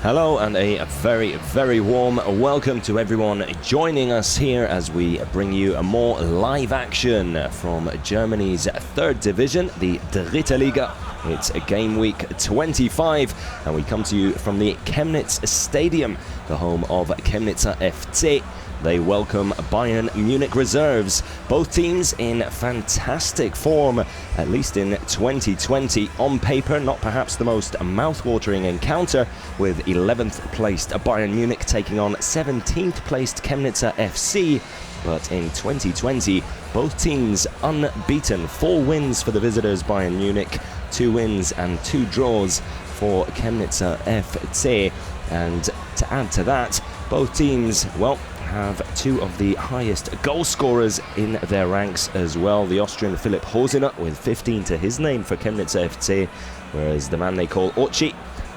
Hello and a very, very warm welcome to everyone joining us here as we bring you a more live action from Germany's third division, the Dritte Liga. It's game week 25 and we come to you from the Chemnitzer Stadium, the home of Chemnitzer FC. They welcome Bayern Munich reserves. Both teams in fantastic form, at least in 2020. On paper, not perhaps the most mouth-watering encounter, with 11th placed Bayern Munich taking on 17th placed Chemnitzer FC. But in 2020, both teams unbeaten. 4 wins for the visitors Bayern Munich, 2 wins and 2 draws for Chemnitzer FC. And to add to that, both teams, well, have 2 of the highest goal scorers in their ranks as well. The Austrian Philipp Hosiner with 15 to his name for Chemnitzer FC, whereas the man they call Ochi,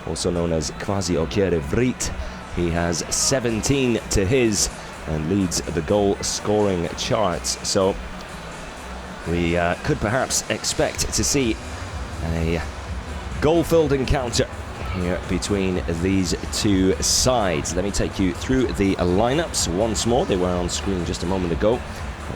also known as Quasi Okiere Vrit, he has 17 to his and leads the goal scoring charts. So we could perhaps expect to see a goal-filled encounter here between these two sides. Let me take you through the lineups once more. They were on screen just a moment ago.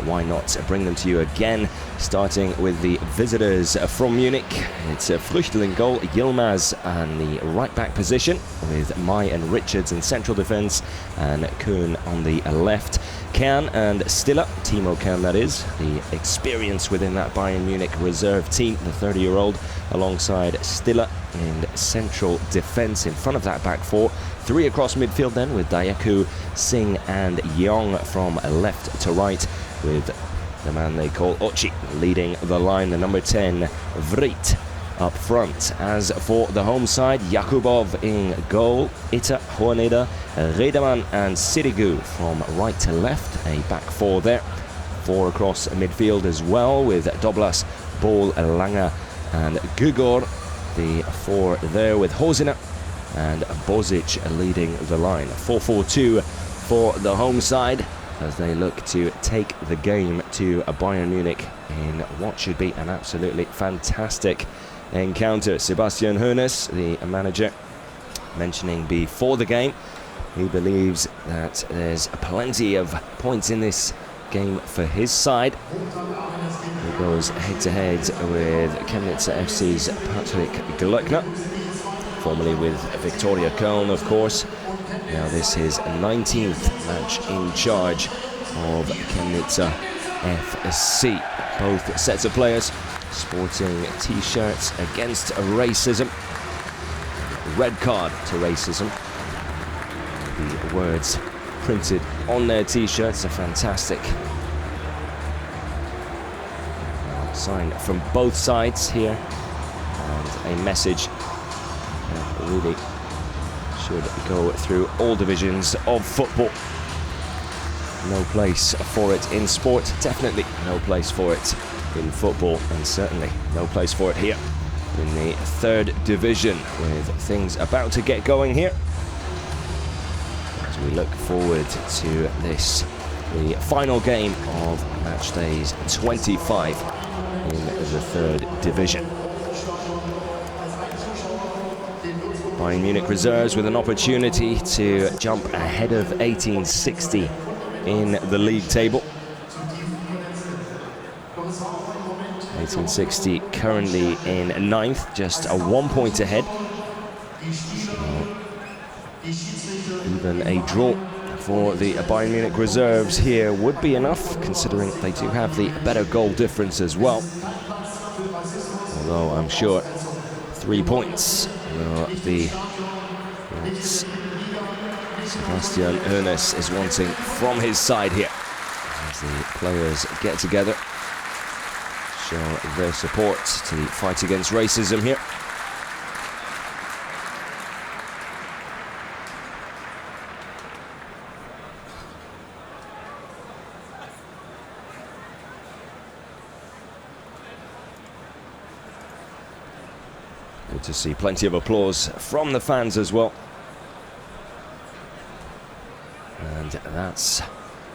Why not bring them to you again, starting with the visitors from Munich. It's Früchtel in goal, Yilmaz on the right-back position, with Mai and Richards in central defence, and Kuhn on the left. Kern and Stiller, Timo Kern that is, the experience within that Bayern Munich reserve team, the 30-year-old, alongside Stiller in central defence in front of that back 4. 3 across midfield then, with Dayaku, Singh and Yong from left to right, with the man they call Ochi leading the line, the number 10, Vrit, up front. As for the home side, Yakubov in goal, Ita, Hoaneda, Redeman and Sirigu from right to left, a back 4 there. 4 across midfield as well, with Doblas, Bol, Langer and Gugor, the 4 there with Hosiner and Bozic leading the line. 4-4-2 for the home side as they look to take the game to Bayern Munich in what should be an absolutely fantastic encounter. Sebastian Hoeneß, the manager, mentioning before the game, he believes that there's plenty of points in this game for his side. He goes head-to-head with Chemnitzer FC's Patrick Glöckner, formerly with Victoria Köln, of course. Now this is 19th match in charge of Chemnitzer FC. Both sets of players sporting t-shirts against racism. Red card to racism. The words printed on their t-shirts are fantastic. Sign from both sides here, and a message that really should go through all divisions of football. No place for it in sport, definitely no place for it in football, and certainly no place for it here in the third division, with things about to get going here as we look forward to this, the final game of Matchdays 25 in the third division. Bayern Munich reserves with an opportunity to jump ahead of 1860 in the league table. 1860 currently in 9th, just a 1 point ahead. So even a draw for the Bayern Munich reserves here would be enough, considering they do have the better goal difference as well. Although I'm sure 3 points will be what Sebastian Hoeneß is wanting from his side here, as the players get together, show their support to the fight against racism here. Good to see plenty of applause from the fans as well. And that's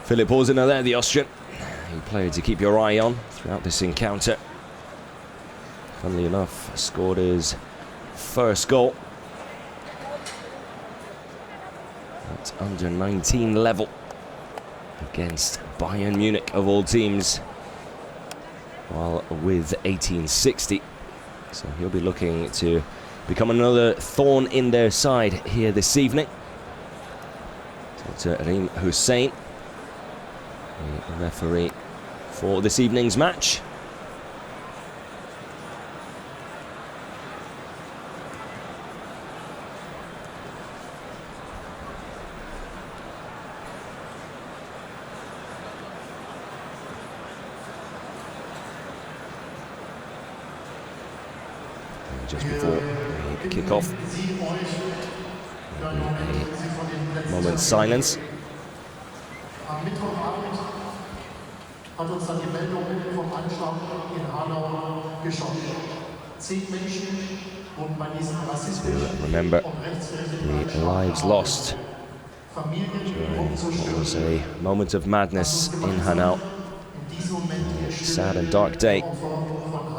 Philipp Hosiner there, the Austrian. A player to keep your eye on throughout this encounter. Funnily enough, scored his first goal at under 19 level against Bayern Munich of all teams, while with 1860. So he'll be looking to become another thorn in their side here this evening. To Reem Hussein, the referee for this evening's match. Just before the kick-off, a moment's silence. Am Mittwochabend hat uns dann die Meldung vom Anschlag in Hanau geschockt. 10 Menschen wurden bei diesem rassistischen remember the lives lost during what was a moment of madness in Hanau. A sad and dark day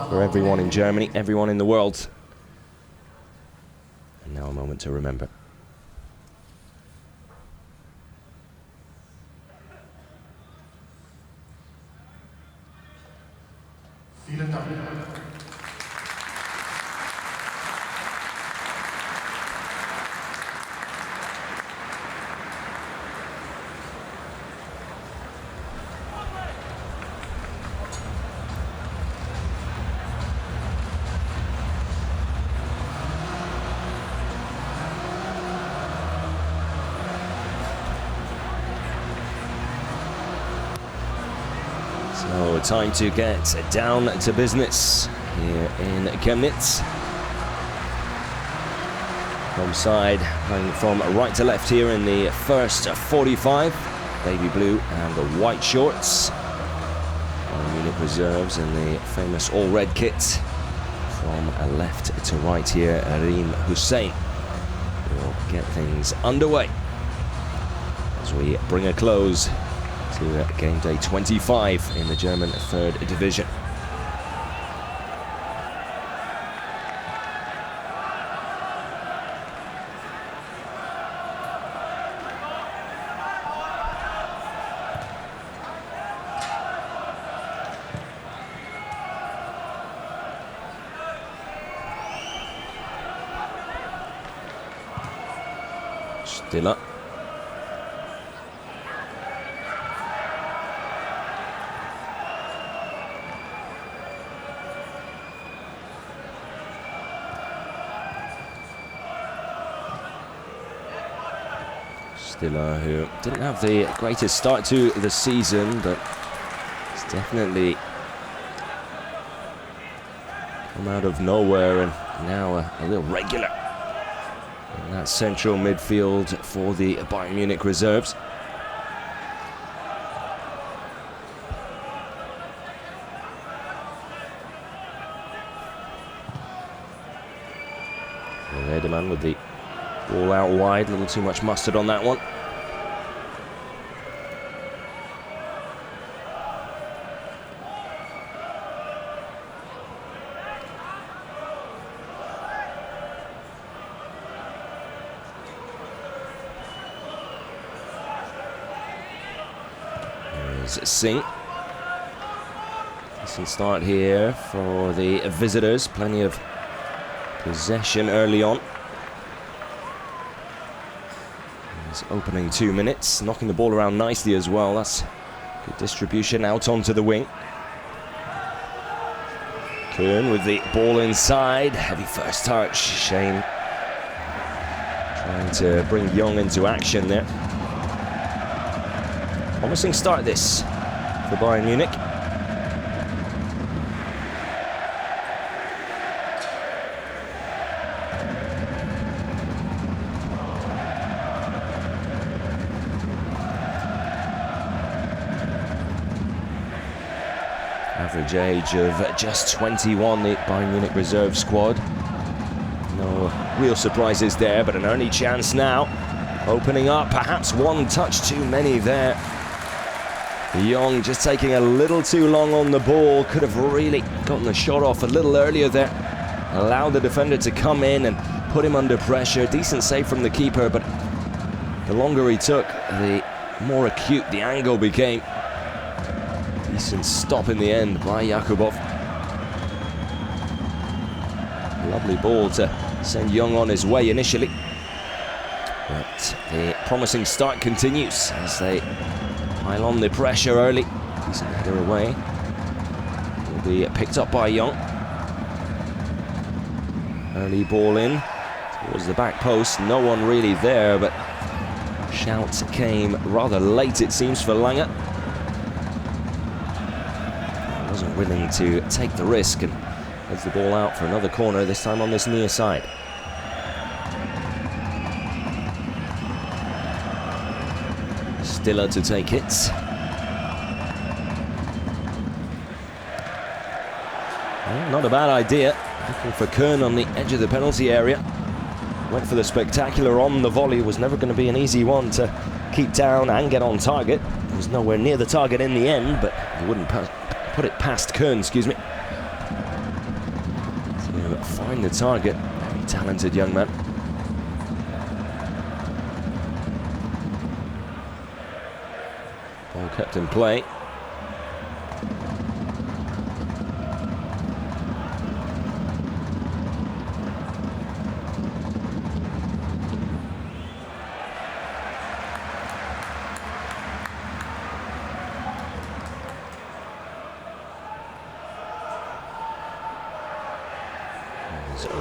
for everyone in Germany, everyone in the world. And now a moment to remember. Vielen Dank. So time to get down to business here in Chemnitz. Home side playing from right to left here in the first 45. Baby blue and the white shorts. Bayern Munich reserves in the famous all-red kit. From left to right here, Reem Hussein will get things underway as we bring a close to game day 25 in the German 3rd Division. Stiller. Stiller, who didn't have the greatest start to the season, but it's definitely come out of nowhere and now a real regular in that central midfield for the Bayern Munich reserves. Lederman with the ball out wide, a little too much mustard on that one. There's Singh. Decent start here for the visitors. Plenty of possession early on. His opening 2 minutes, knocking the ball around nicely as well. That's good distribution out onto the wing. Kuhn with the ball inside. Heavy first touch. Shame trying to bring Young into action there. Promising start this for Bayern Munich. Average age of just 21, the Bayern Munich reserve squad. No real surprises there, but an early chance now. Opening up, perhaps one touch too many there. Young just taking a little too long on the ball. Could have really gotten the shot off a little earlier there. Allowed the defender to come in and put him under pressure. Decent save from the keeper, but The longer he took, the more acute the angle became. Decent stop in the end by Yakubov. Lovely ball to send Young on his way initially. But the promising start continues as they pile on the pressure early. Decent header away. Will be picked up by Young. Early ball in towards the back post. No one really there, but shout came rather late, it seems, for Lange. Wasn't willing to take the risk and heads the ball out for another corner, this time on this near side. Stiller to take it. Well, not a bad idea. Looking for Kern on the edge of the penalty area. Went for the spectacular on the volley. Was never going to be an easy one to keep down and get on target. He was nowhere near the target in the end, but he wouldn't put it past Kern, excuse me. To find the target. Very talented young man. Ball kept in play.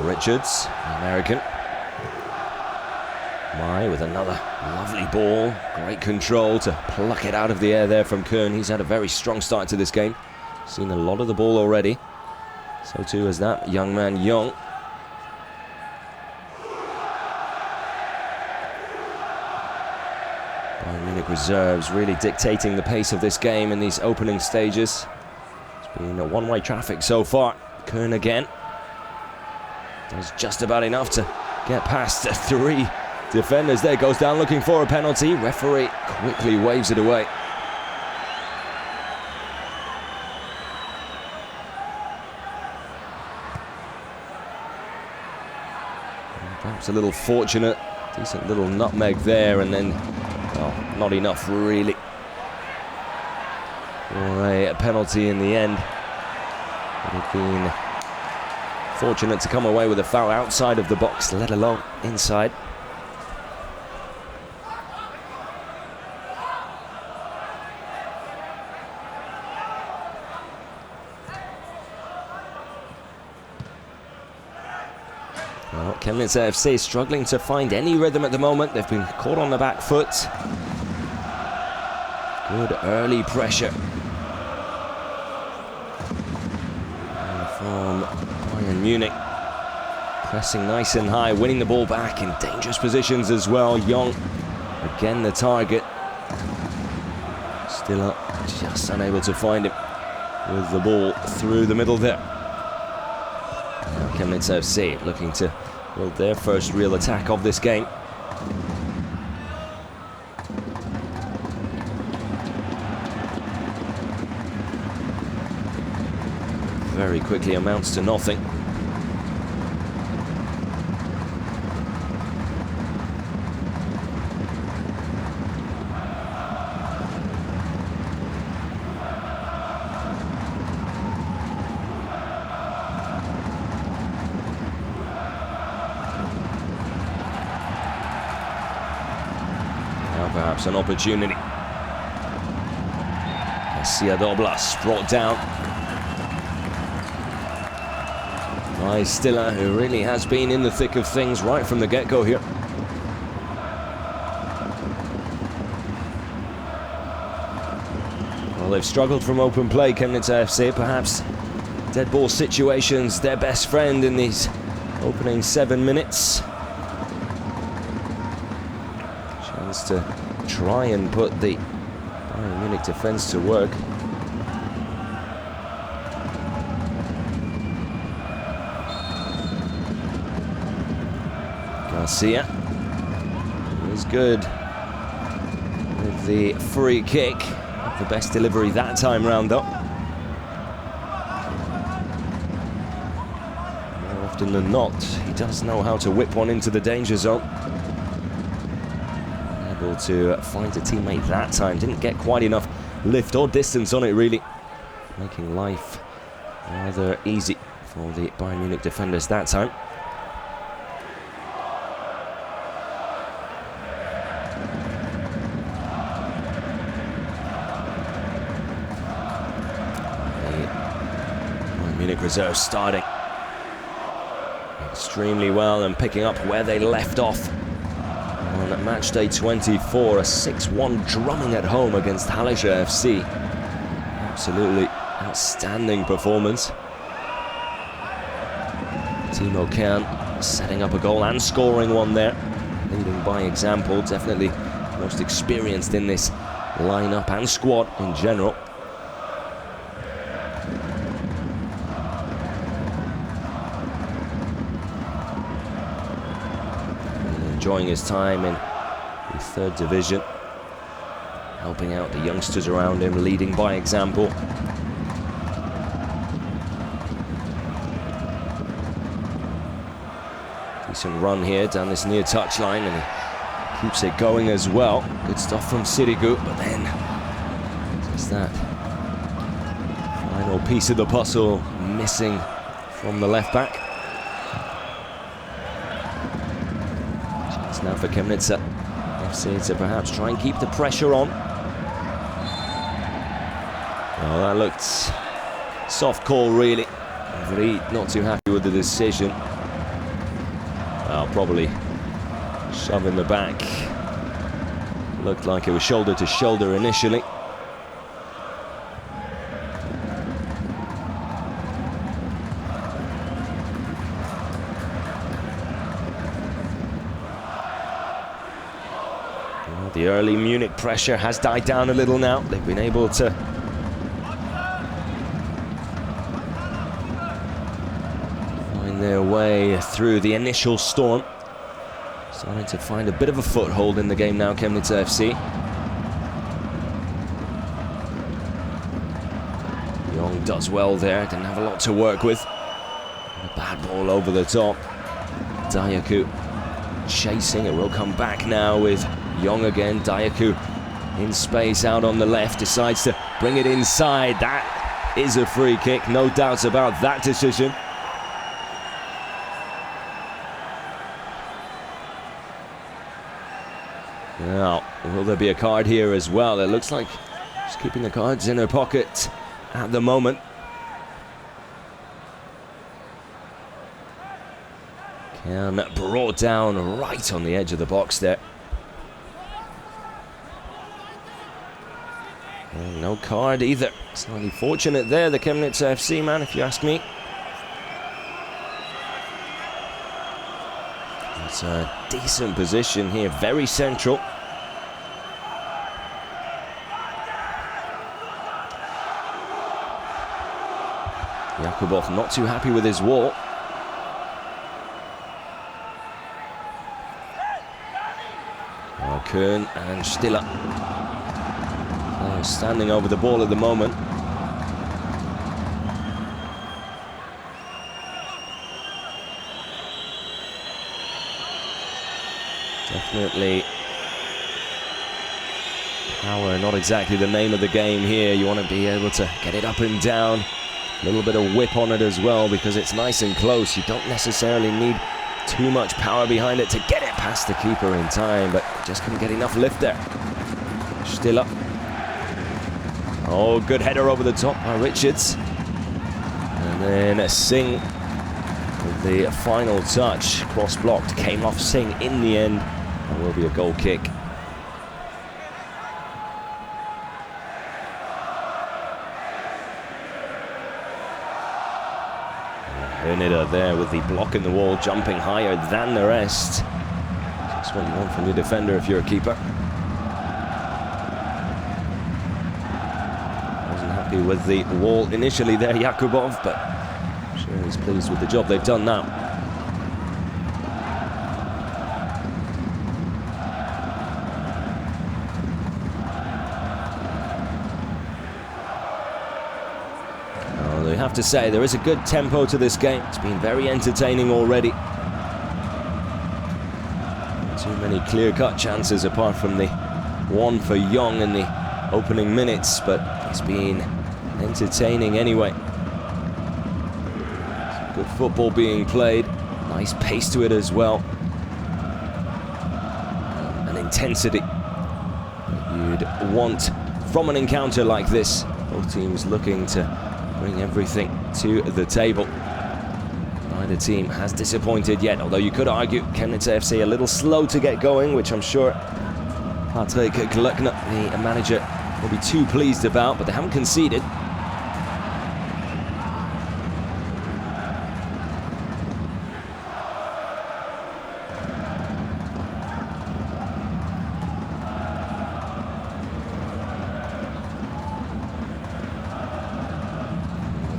Richards, the American. Mai with another lovely ball. Great control to pluck it out of the air there from Kern. He's had a very strong start to this game. Seen a lot of the ball already. So too has that young man, Young. Bayern Munich reserves really dictating the pace of this game in these opening stages. It's been a one-way traffic so far. Kern again. Does just about enough to get past three defenders there. Goes down looking for a penalty. Referee quickly waves it away. Perhaps a little fortunate. Decent little nutmeg there, and then not enough really for a penalty in the end. Would have been fortunate to come away with a foul outside of the box, let alone inside. Well, Chemnitzer FC struggling to find any rhythm at the moment. They've been caught on the back foot. Good early pressure from Bayern Munich, pressing nice and high, winning the ball back in dangerous positions as well. Young, again the target. Still up, just unable to find him with the ball through the middle there. Now Chemnitzer FC looking to build their first real attack of this game. Very quickly amounts to nothing. Now perhaps an opportunity. Garcia Doblas brought down by Stiller, who really has been in the thick of things right from the get-go here. Well, they've struggled from open play, Chemnitzer FC. Perhaps dead ball situations their best friend in these opening 7 minutes. Chance to try and put the Bayern Munich defence to work. Garcia is good with the free kick. Not the best delivery that time round though. More often than not, he does know how to whip one into the danger zone. Able able to find a teammate that time. Didn't get quite enough lift or distance on it, really. Making life rather easy for the Bayern Munich defenders that time. The Bayern Munich reserve starting extremely well and picking up where they left off on Matchday 24, a 6-1 drumming at home against Hallerscher FC. Absolutely outstanding performance. Timo Kern setting up a goal and scoring one there, leading by example. Definitely most experienced in this lineup and squad in general. Enjoying his time in the third division, helping out the youngsters around him, leading by example. Decent run here down this near touchline, and he keeps it going as well. Good stuff from Sirigu, but then just that final piece of the puzzle missing from the left back. Chance now for Chemnitzer FC to perhaps try and keep the pressure on. Well, that looked soft call, really. Vries not too happy with the decision. Well, probably shove in the back. Looked like it was shoulder to shoulder initially. Well, the early Munich pressure has died down a little now. They've been able to their way through the initial storm. Starting to find a bit of a foothold in the game now, Chemnitzer FC. Young does well there, didn't have a lot to work with. A bad ball over the top. Dayaku chasing, it will come back now with Young again. Dayaku in space out on the left, decides to bring it inside. That is a free kick, no doubts about that decision. Now, will there be a card here as well? It looks like she's keeping the cards in her pocket at the moment. Kern brought down right on the edge of the box there. And no card either. Slightly fortunate there, the Chemnitzer FC man, if you ask me. It's a decent position here, very central. Jakubov not too happy with his wall. Kern and Stiller standing over the ball at the moment. Definitely power, not exactly the name of the game here. You want to be able to get it up and down. A little bit of whip on it as well, because it's nice and close. You don't necessarily need too much power behind it to get it past the keeper in time, but just couldn't get enough lift there. Stiller. Oh, good header over the top by Richards. And then Singh with the final touch. Cross blocked, came off Singh in the end. That will be a goal kick. Hernida there with the block in the wall, jumping higher than the rest. That's what you want from your defender if you're a keeper. Wasn't happy with the wall initially there, Jakubov, but I'm sure he's pleased with the job they've done now. I have to say, there is a good tempo to this game. It's been very entertaining already. too many clear-cut chances apart from the one for Young in the opening minutes, but it's been entertaining anyway. Some good football being played, nice pace to it as well, and intensity that you'd want from an encounter like this. Both teams looking to bring everything to the table. Neither team has disappointed yet, although you could argue Chemnitzer FC a little slow to get going, which I'm sure Patrick Glöckner, the manager, will be too pleased about, but they haven't conceded.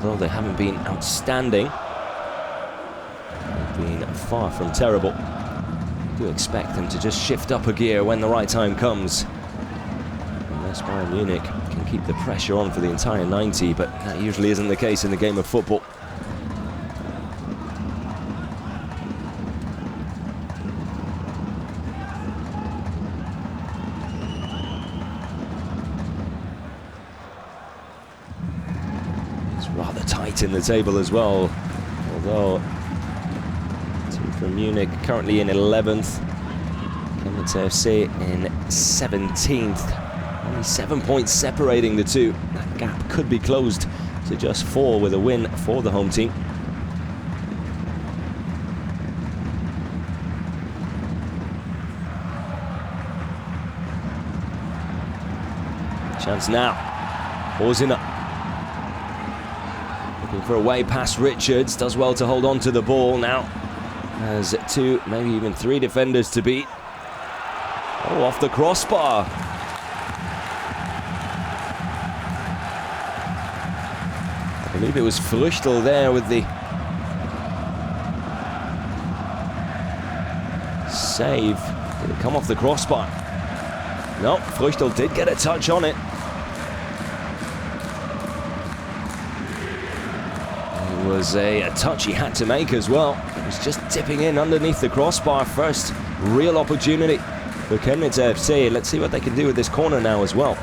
Although they haven't been outstanding, they've been far from terrible. I do expect them to just shift up a gear when the right time comes. Unless Bayern Munich can keep the pressure on for the entire 90, but that usually isn't the case in the game of football. Rather tight in the table as well, although the team from Munich currently in 11th, Chemnitzer FC in 17th, only 7 points separating the two. That gap could be closed to just 4 with a win for the home team. Chance now, pausing up. Looking for a way past Richards, does well to hold on to the ball now. Has 2, maybe even 3 defenders to beat. Oh, off the crossbar. I believe it was Früchtel there with the save. Did it come off the crossbar? No, Früchtel did get a touch on it. It was a touch he had to make as well. It was just tipping in underneath the crossbar. First real opportunity for Chemnitzer FC. Let's see what they can do with this corner now as well.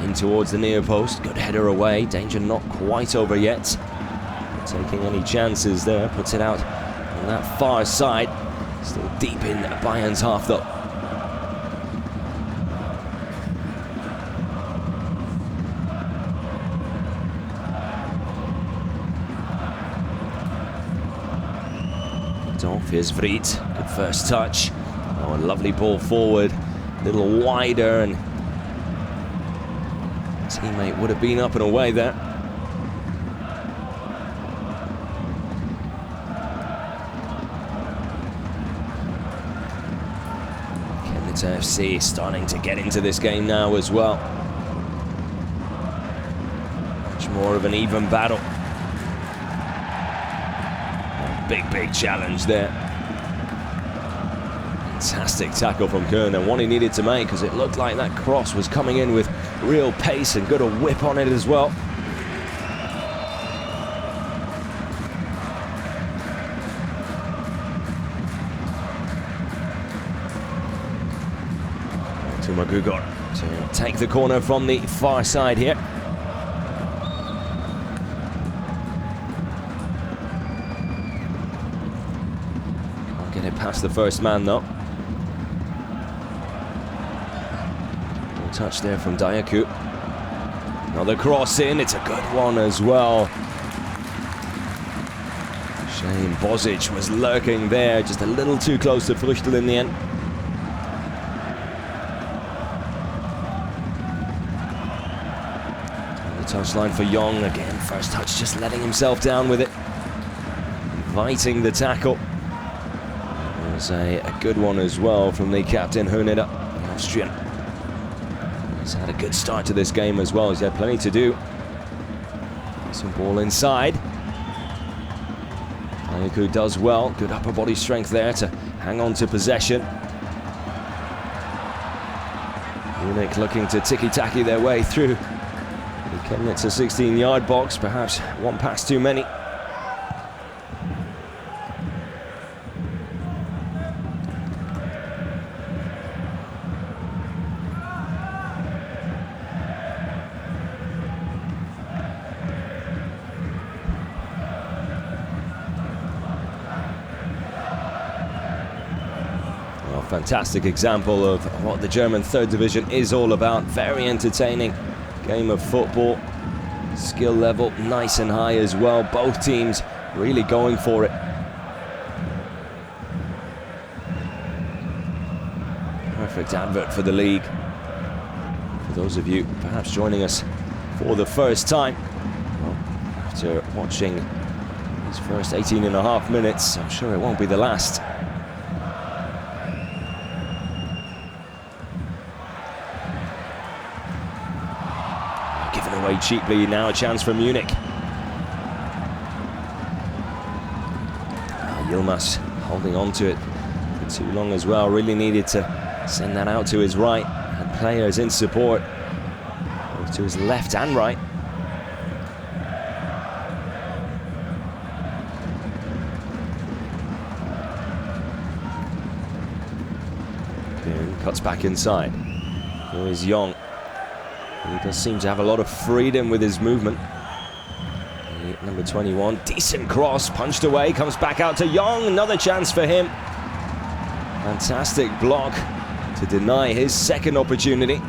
In towards the near post. Good header away. Danger not quite over yet. Not taking any chances there. Puts it out on that far side. Still deep in Bayern's half though. Here's Vriet, good first touch. Oh, a lovely ball forward, a little wider, and teammate would have been up and away there. Chemnitzer FC starting to get into this game now as well. Much more of an even battle. Big challenge there. Fantastic tackle from Kern, and one he needed to make because it looked like that cross was coming in with real pace and got a whip on it as well. To Magugor to take the corner from the far side here. Get it past the first man though. No touch there from Dayaku. Another cross in, it's a good one as well. Shane Bozic was lurking there, just a little too close to Früchtel in the end. The touchline for Young again, first touch just letting himself down with it. Inviting the tackle. A good one as well from the captain Huneder, the Austrian. He's had a good start to this game as well. He's had plenty to do. Some ball inside. Dayaku does well. Good upper body strength there to hang on to possession. Munich looking to ticky-tacky their way through the Chemnitzer 16-yard box. Perhaps one pass too many. Fantastic example of what the German third division is all about. Very entertaining game of football. Skill level nice and high as well. Both teams really going for it. Perfect advert for the league. For those of you perhaps joining us for the first time, well, after watching these first 18.5 minutes, I'm sure it won't be the last. Given away cheaply, now a chance for Munich. Yilmaz holding on to it for too long as well. Really needed to send that out to his right. Had players in support, both to his left and right. Cuts back inside. Here is Young. He does seem to have a lot of freedom with his movement. Number 21, decent cross, punched away, comes back out to Young. Another chance for him. Fantastic block to deny his second opportunity.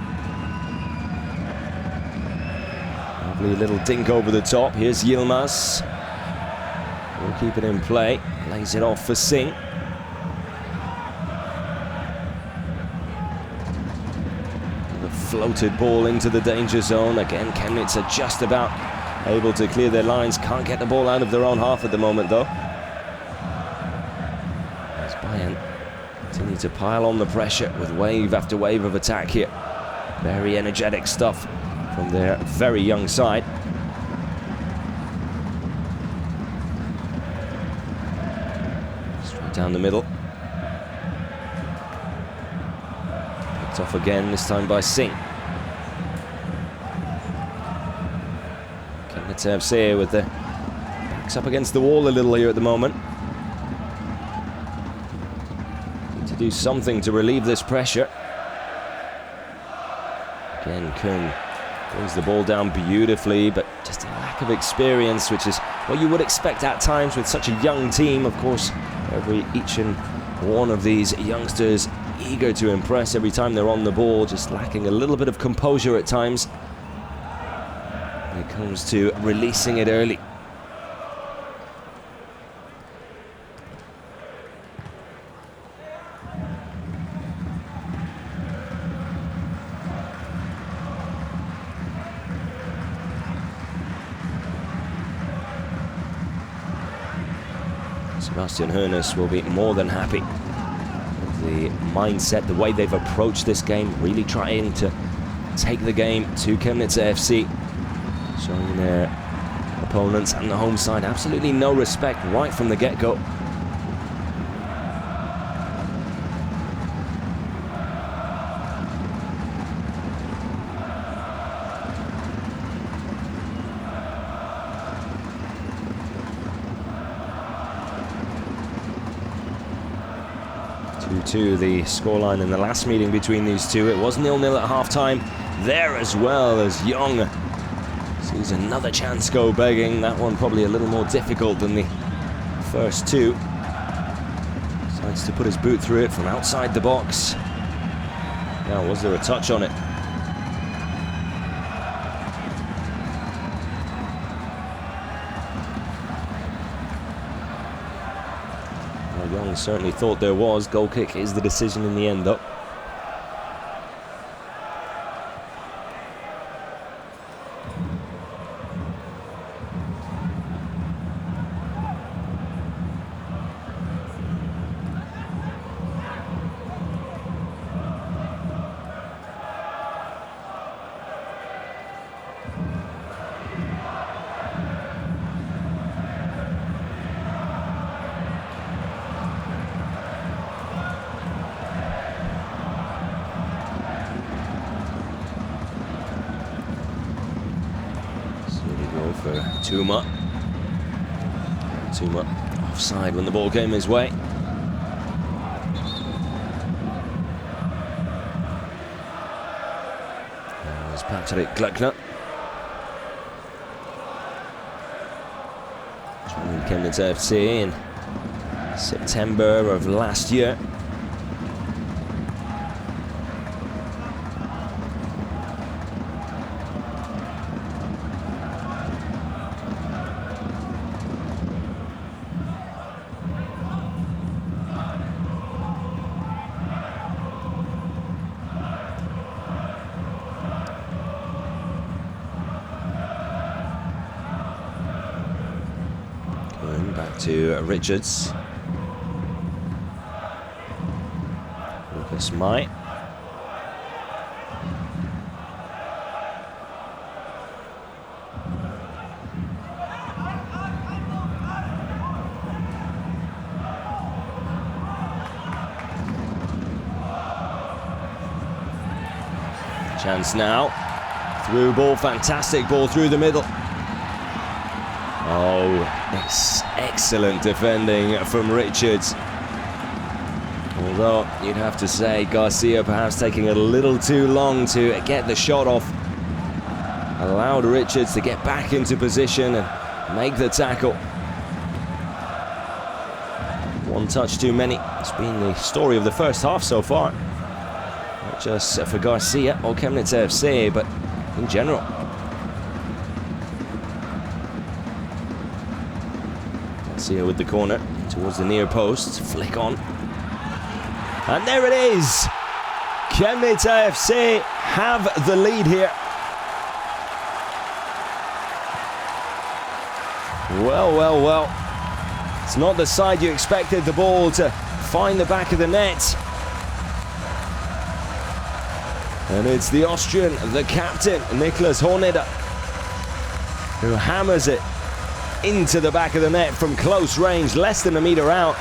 Lovely little dink over the top. Here's Yilmaz. Will keep it in play. Lays it off for Singh. Floated ball into the danger zone. Again, Chemnitzer just about able to clear their lines. Can't get the ball out of their own half at the moment, though. As Bayern continue to pile on the pressure with wave after wave of attack here. Very energetic stuff from their very young side. Straight down the middle. Off again, this time by Singh. Chemnitzer FC with the backs up against the wall a little here at the moment. Need to do something to relieve this pressure. Again, Kuhn brings the ball down beautifully, but just a lack of experience, which is what you would expect at times with such a young team. Of course, each and one of these youngsters eager to impress every time they're on the ball, just lacking a little bit of composure at times when it comes to releasing it early. Sebastian Hoeneß will be more than happy. The mindset, the way they've approached this game, really trying to take the game to Chemnitzer FC, showing their opponents and the home side absolutely no respect right from the get-go. The scoreline in the last meeting between these two. It was 0-0 at half-time there, as well as Young sees another chance go begging. That one probably a little more difficult than the first two. Decides to put his boot through it from outside the box. Now, was there a touch on it? Young certainly thought there was. Goal kick is the decision in the end, though. For Tuma offside when the ball came his way. There's Patrick Glöckner. Joined Chemnitzer FC in September of last year. Back to Richards. Lucas Mai. Chance now. Through ball, fantastic ball through the middle. Oh, excellent defending from Richards. Although you'd have to say Garcia perhaps taking a little too long to get the shot off. Allowed Richards to get back into position and make the tackle. One touch too many. It's been the story of the first half so far. Not just for Garcia or Chemnitzer FC, but in general. Garcia with the corner towards the near post. Flick on. And there it is! Chemnitzer FC have the lead here. Well, well, well. It's not the side you expected the ball to find the back of the net. And it's the Austrian, the captain, Niklas Horneder, who hammers it into the back of the net from close range, less than a metre out.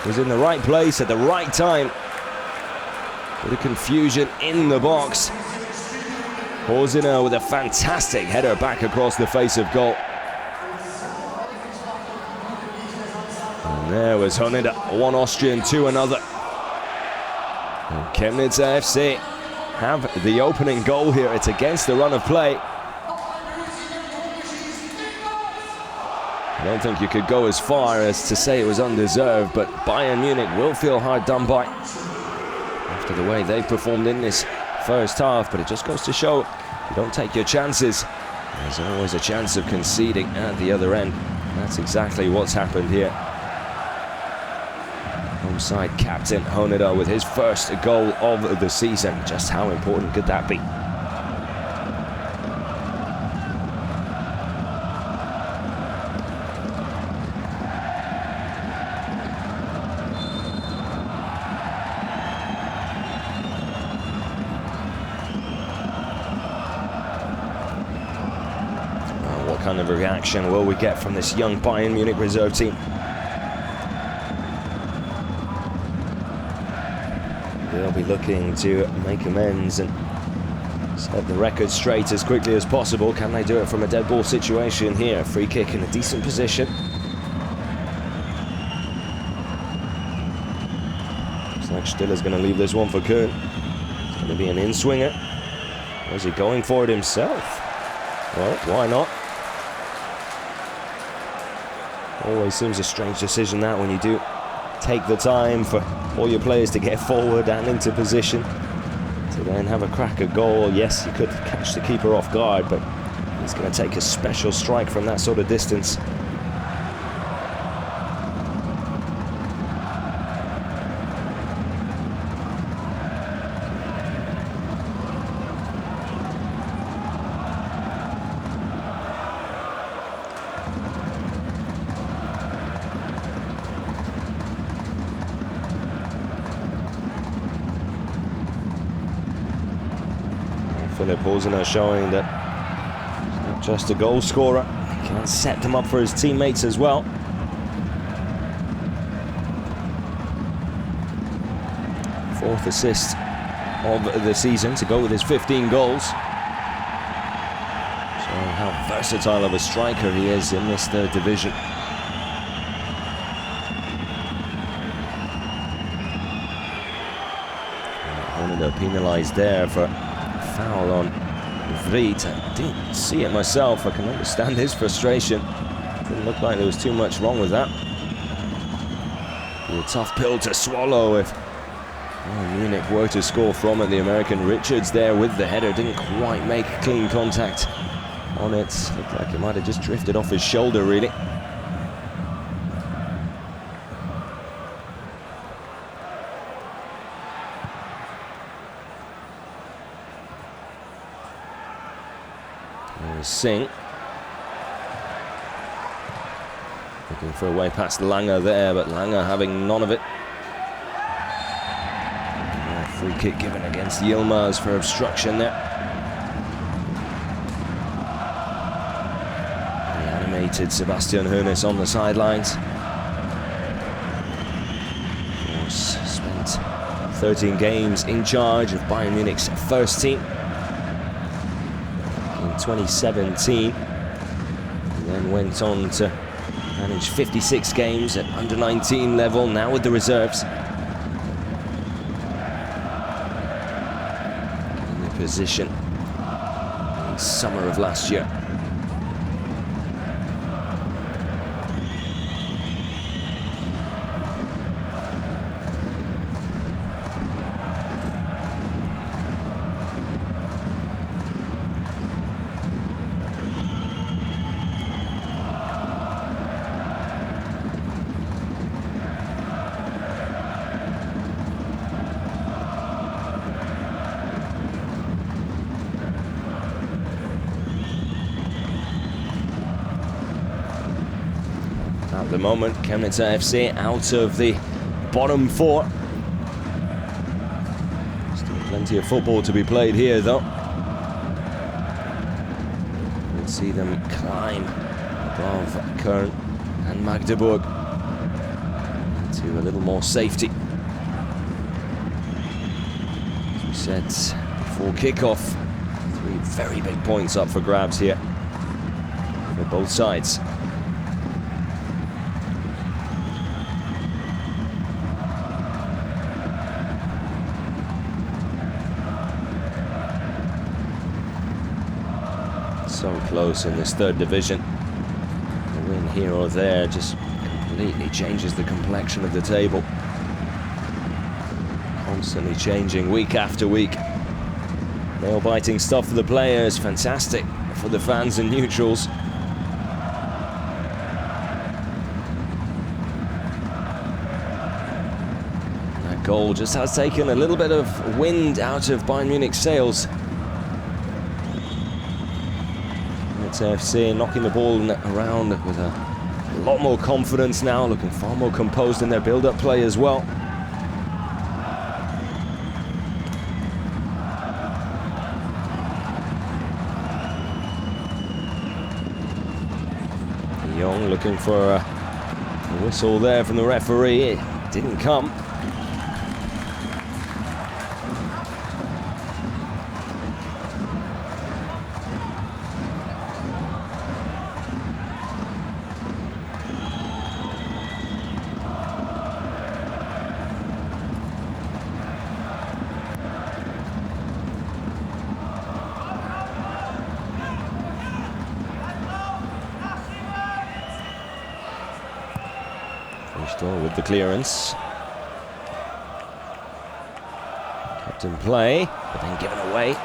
Was in the right place at the right time. Bit of confusion in the box. Horsiner with a fantastic header back across the face of goal. And there was Horneder, one Austrian to another. And Chemnitzer FC have the opening goal here. It's against the run of play. I don't think you could go as far as to say it was undeserved, but Bayern Munich will feel hard done by after the way they performed in this first half. But it just goes to show you don't take your chances. There's always a chance of conceding at the other end. That's exactly what's happened here. Home side captain Horneder with his first goal of the season. Just how important could that be? What kind of a reaction will we get from this young Bayern Munich reserve team? They'll be looking to make amends and set the record straight as quickly as possible. Can they do it from a dead ball situation here? Free kick in a decent position. Looks like Stiller's going to leave this one for Kuhn. It's going to be an in-swinger. Or is he going for it himself? Well, why not? Always seems a strange decision that when you do take the time for all your players to get forward and into position to then have a crack at goal. Yes, you could catch the keeper off guard, but he's going to take a special strike from that sort of distance. Philipp Horsiner showing that he's not just a goal scorer, he can set them up for his teammates as well. Fourth assist of the season to go with his 15 goals. Showing how versatile of a striker he is in this third division. Horneder penalised there for foul on Vliet. I didn't see it myself. I can understand his frustration. Didn't look like there was too much wrong with that. Be a tough pill to swallow if Munich were to score from it. The American Richards there with the header didn't quite make clean contact on it. Looked like it might have just drifted off his shoulder, really. Singh. Looking for a way past Lange there, but Lange having none of it. Free kick given against Yilmaz for obstruction there. The animated Sebastian Hoeneß on the sidelines. Of course, spent 13 games in charge of Bayern Munich's first team in 2017. And then went on to manage 56 games at under-19 level, now with the reserves. Position in summer of last year. At the moment, Chemnitzer FC out of the bottom four. Still plenty of football to be played here, though. We'll see them climb above Köln and Magdeburg to a little more safety. As we said before kickoff, 3 very big points up for grabs here for both sides. So close in this third division. A win here or there just completely changes the complexion of the table. Constantly changing week after week. Nail-biting stuff for the players, fantastic for the fans and neutrals. That goal just has taken a little bit of wind out of Bayern Munich's sails. FC knocking the ball around with a lot more confidence now, looking far more composed in their build-up play as well. Young looking for a whistle there from the referee. It didn't come. With the clearance. Kept in play, but then given away.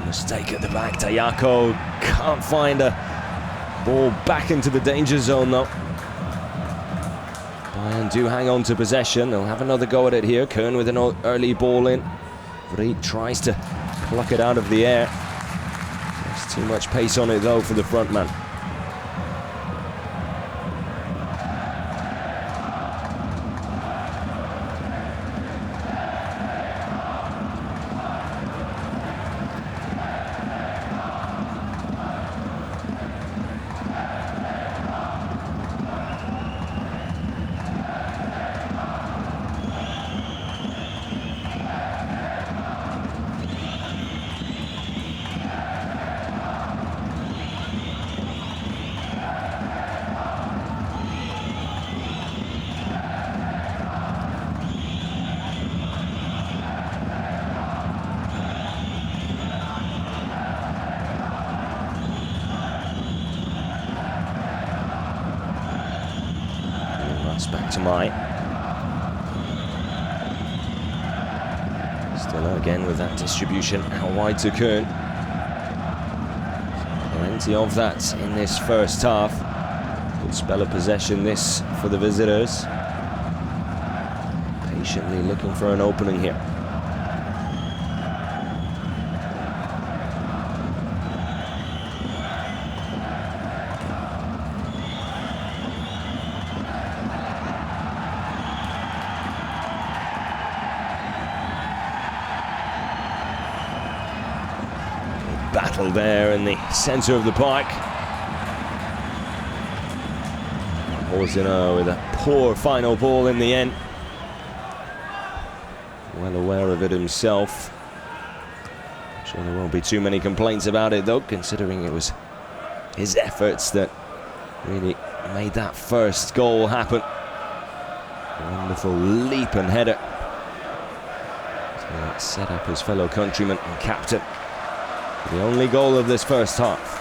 Mistake at the back. Tayako can't find a ball back into the danger zone, though. Bayern do hang on to possession. They'll have another go at it here. Köln with an early ball in. Vried tries to pluck it out of the air. There's too much pace on it, though, for the front man. Mai. Still again with that distribution out wide to Kuhn. Plenty of that in this first half. Good spell of possession this for the visitors. Patiently looking for an opening here. Battle there in the centre of the park. Horsiner with a poor final ball in the end. Well aware of it himself. I'm sure there won't be too many complaints about it though, considering it was his efforts that really made that first goal happen. Wonderful leap and header to set up his fellow countryman and captain. The only goal of this first half.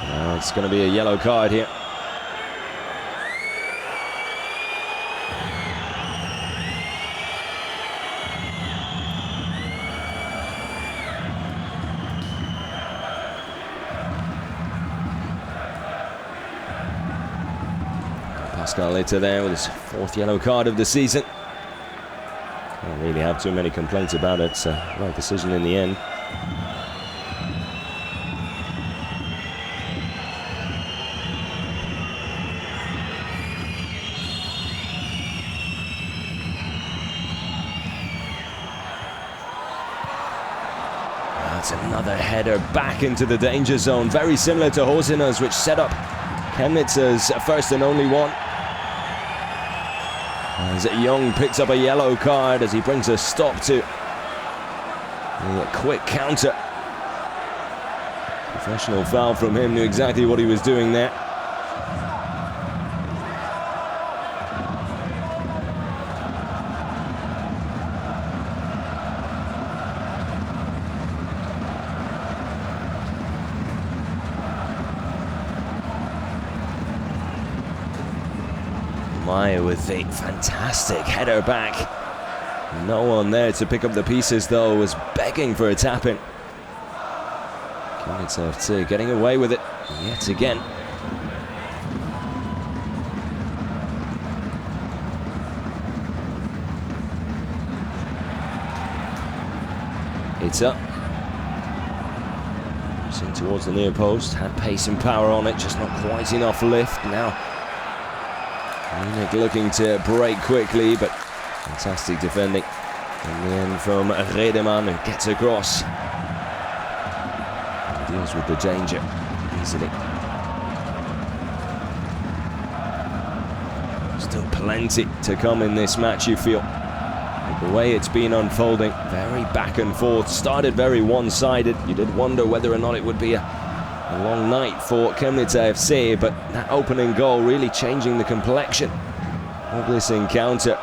Now it's going to be a yellow card here. Later there with his fourth yellow card of the season. Don't really have too many complaints about it. Right decision in the end. That's another header back into the danger zone. Very similar to Horsiner's, which set up Chemnitzer's first and only one. As Young picks up a yellow card as he brings a stop to a quick counter. Professional foul from him, knew exactly what he was doing there. Mai with a fantastic header back. No one there to pick up the pieces though, was begging for a tap-in. Chemnitzer FC getting away with it yet again. It's up. In towards the near post, had pace and power on it, just not quite enough lift. Now Munich looking to break quickly, but fantastic defending in the end from Redemann, who gets across and deals with the danger easily. Still plenty to come in this match, you feel. The way it's been unfolding, very back and forth, started very one-sided. You did wonder whether or not it would be a long night for Chemnitzer FC, but that opening goal really changing the complexion of this encounter.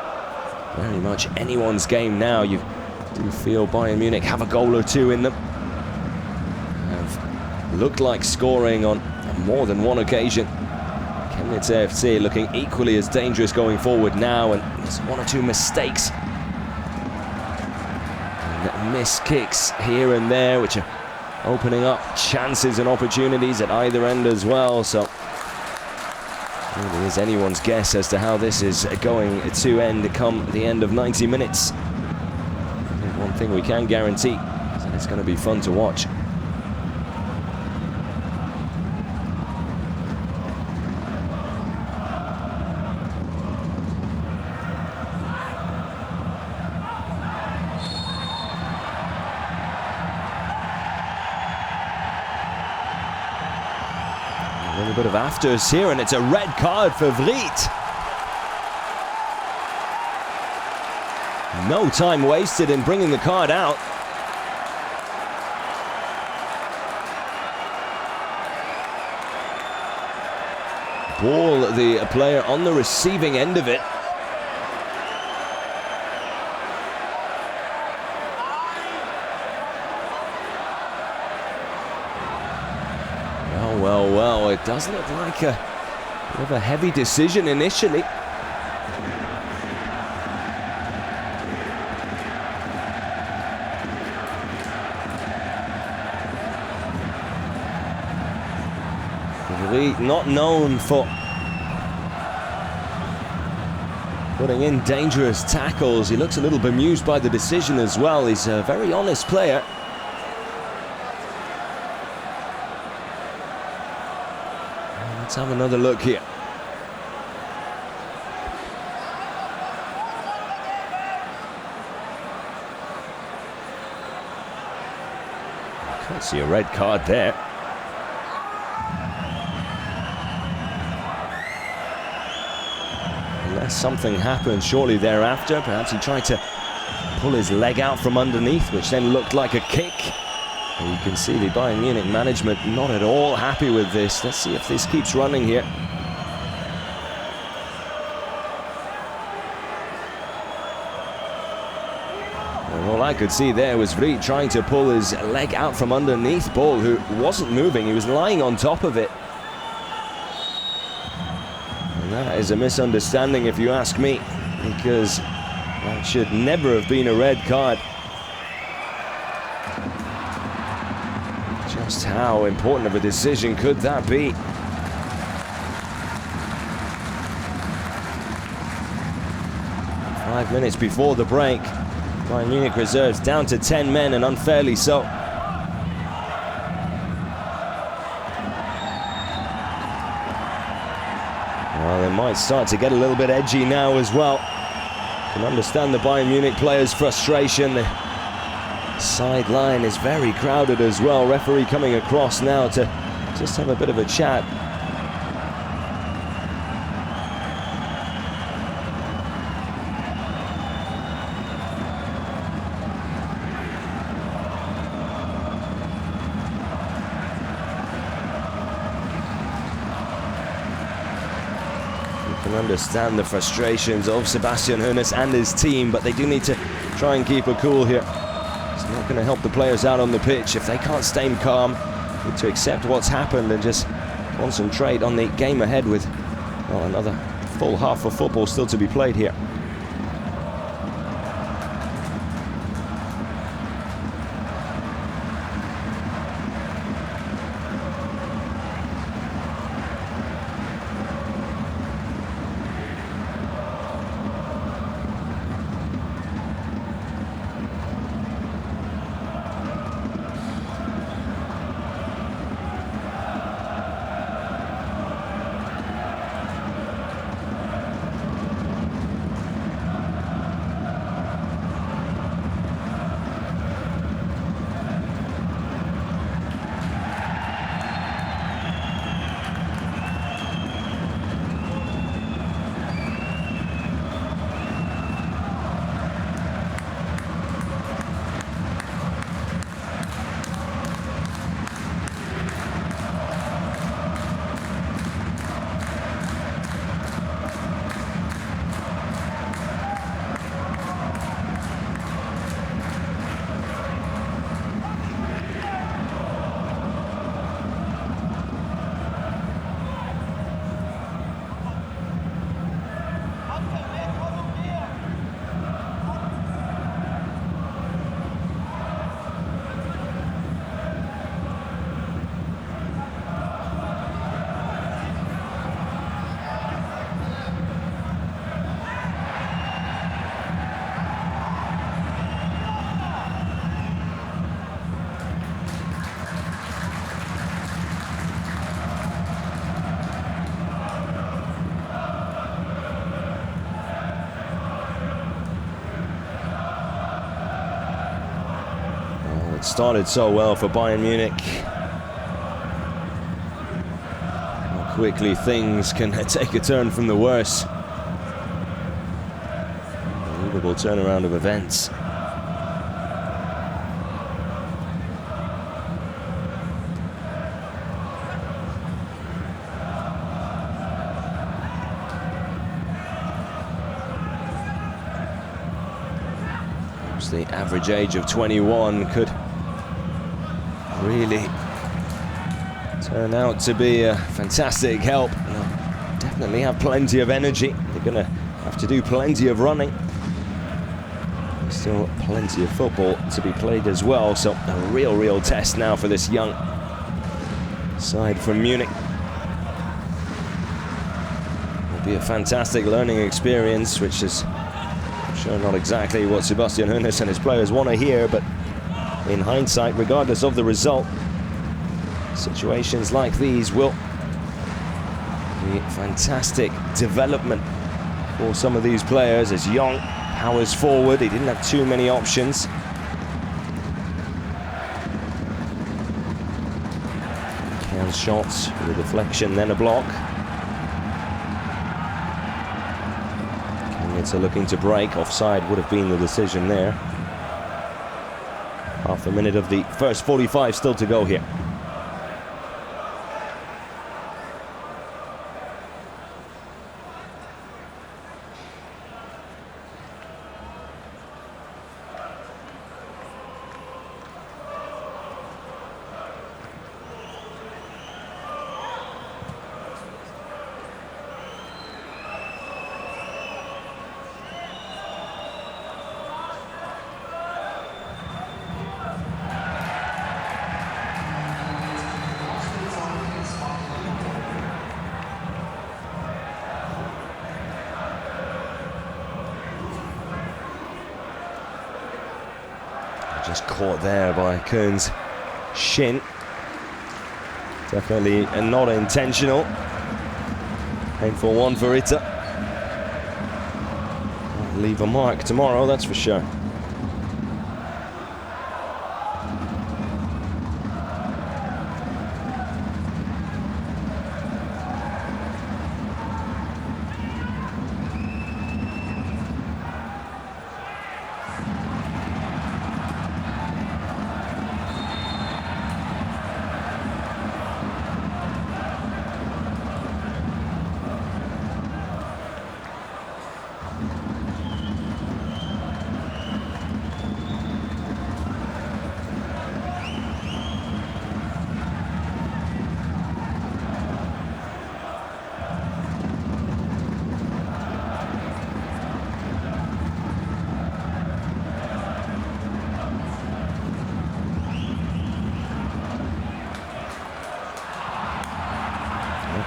Very much anyone's game now. You do feel Bayern Munich have a goal or two in them. Have looked like scoring on more than one occasion. Chemnitzer FC looking equally as dangerous going forward now, and there's one or two mistakes. And missed kicks here and there, which are opening up chances and opportunities at either end as well. So it really is anyone's guess as to how this is going to end come the end of 90 minutes. I think one thing we can guarantee is that it's going to be fun to watch. A little bit of afters here, and it's a red card for Vliet. No time wasted in bringing the card out. Ball, the player on the receiving end of it. Well, it does look like a bit of a heavy decision initially. Not known for putting in dangerous tackles. He looks a little bemused by the decision as well. He's a very honest player. Let's have another look here. Can't see a red card there. Unless something happened shortly thereafter. Perhaps he tried to pull his leg out from underneath, which then looked like a kick. And you can see the Bayern Munich management not at all happy with this. Let's see if this keeps running here. And all I could see there was Vriet trying to pull his leg out from underneath Ball, who wasn't moving. He was lying on top of it. And that is a misunderstanding if you ask me, because that should never have been a red card. Just how important of a decision could that be? Five minutes before the break, Bayern Munich reserves down to 10 men, and unfairly so. Well, they might start to get a little bit edgy now as well. Can understand the Bayern Munich players' frustration. The sideline is very crowded as well. Referee coming across now to just have a bit of a chat. You can understand the frustrations of Sebastian Hoeneß and his team, but they do need to try and keep a cool here. It's not going to help the players out on the pitch if they can't stay calm. They need to accept what's happened and just concentrate on the game ahead with, well, another full half of football still to be played here. It started so well for Bayern Munich. How quickly things can take a turn from the worse. Unbelievable turnaround of events. course, the average age of 21 could really turn out to be a fantastic help. They'll definitely have plenty of energy. They're going to have to do plenty of running. There's still plenty of football to be played as well, so a real test now for this young side from Munich. Will be a fantastic learning experience, which is sure not exactly what Sebastian Hoeneß and his players want to hear, but in hindsight, regardless of the result, situations like these will be fantastic development for some of these players. As Young powers forward, he didn't have too many options. Cairns shots with a deflection, then a block. Chemnitzer looking to break. Offside would have been the decision there. Half a minute of the first 45 still to go here. Just caught there by Kern's shin. Definitely not intentional. Painful one for Itta. Won't leave a mark tomorrow, that's for sure.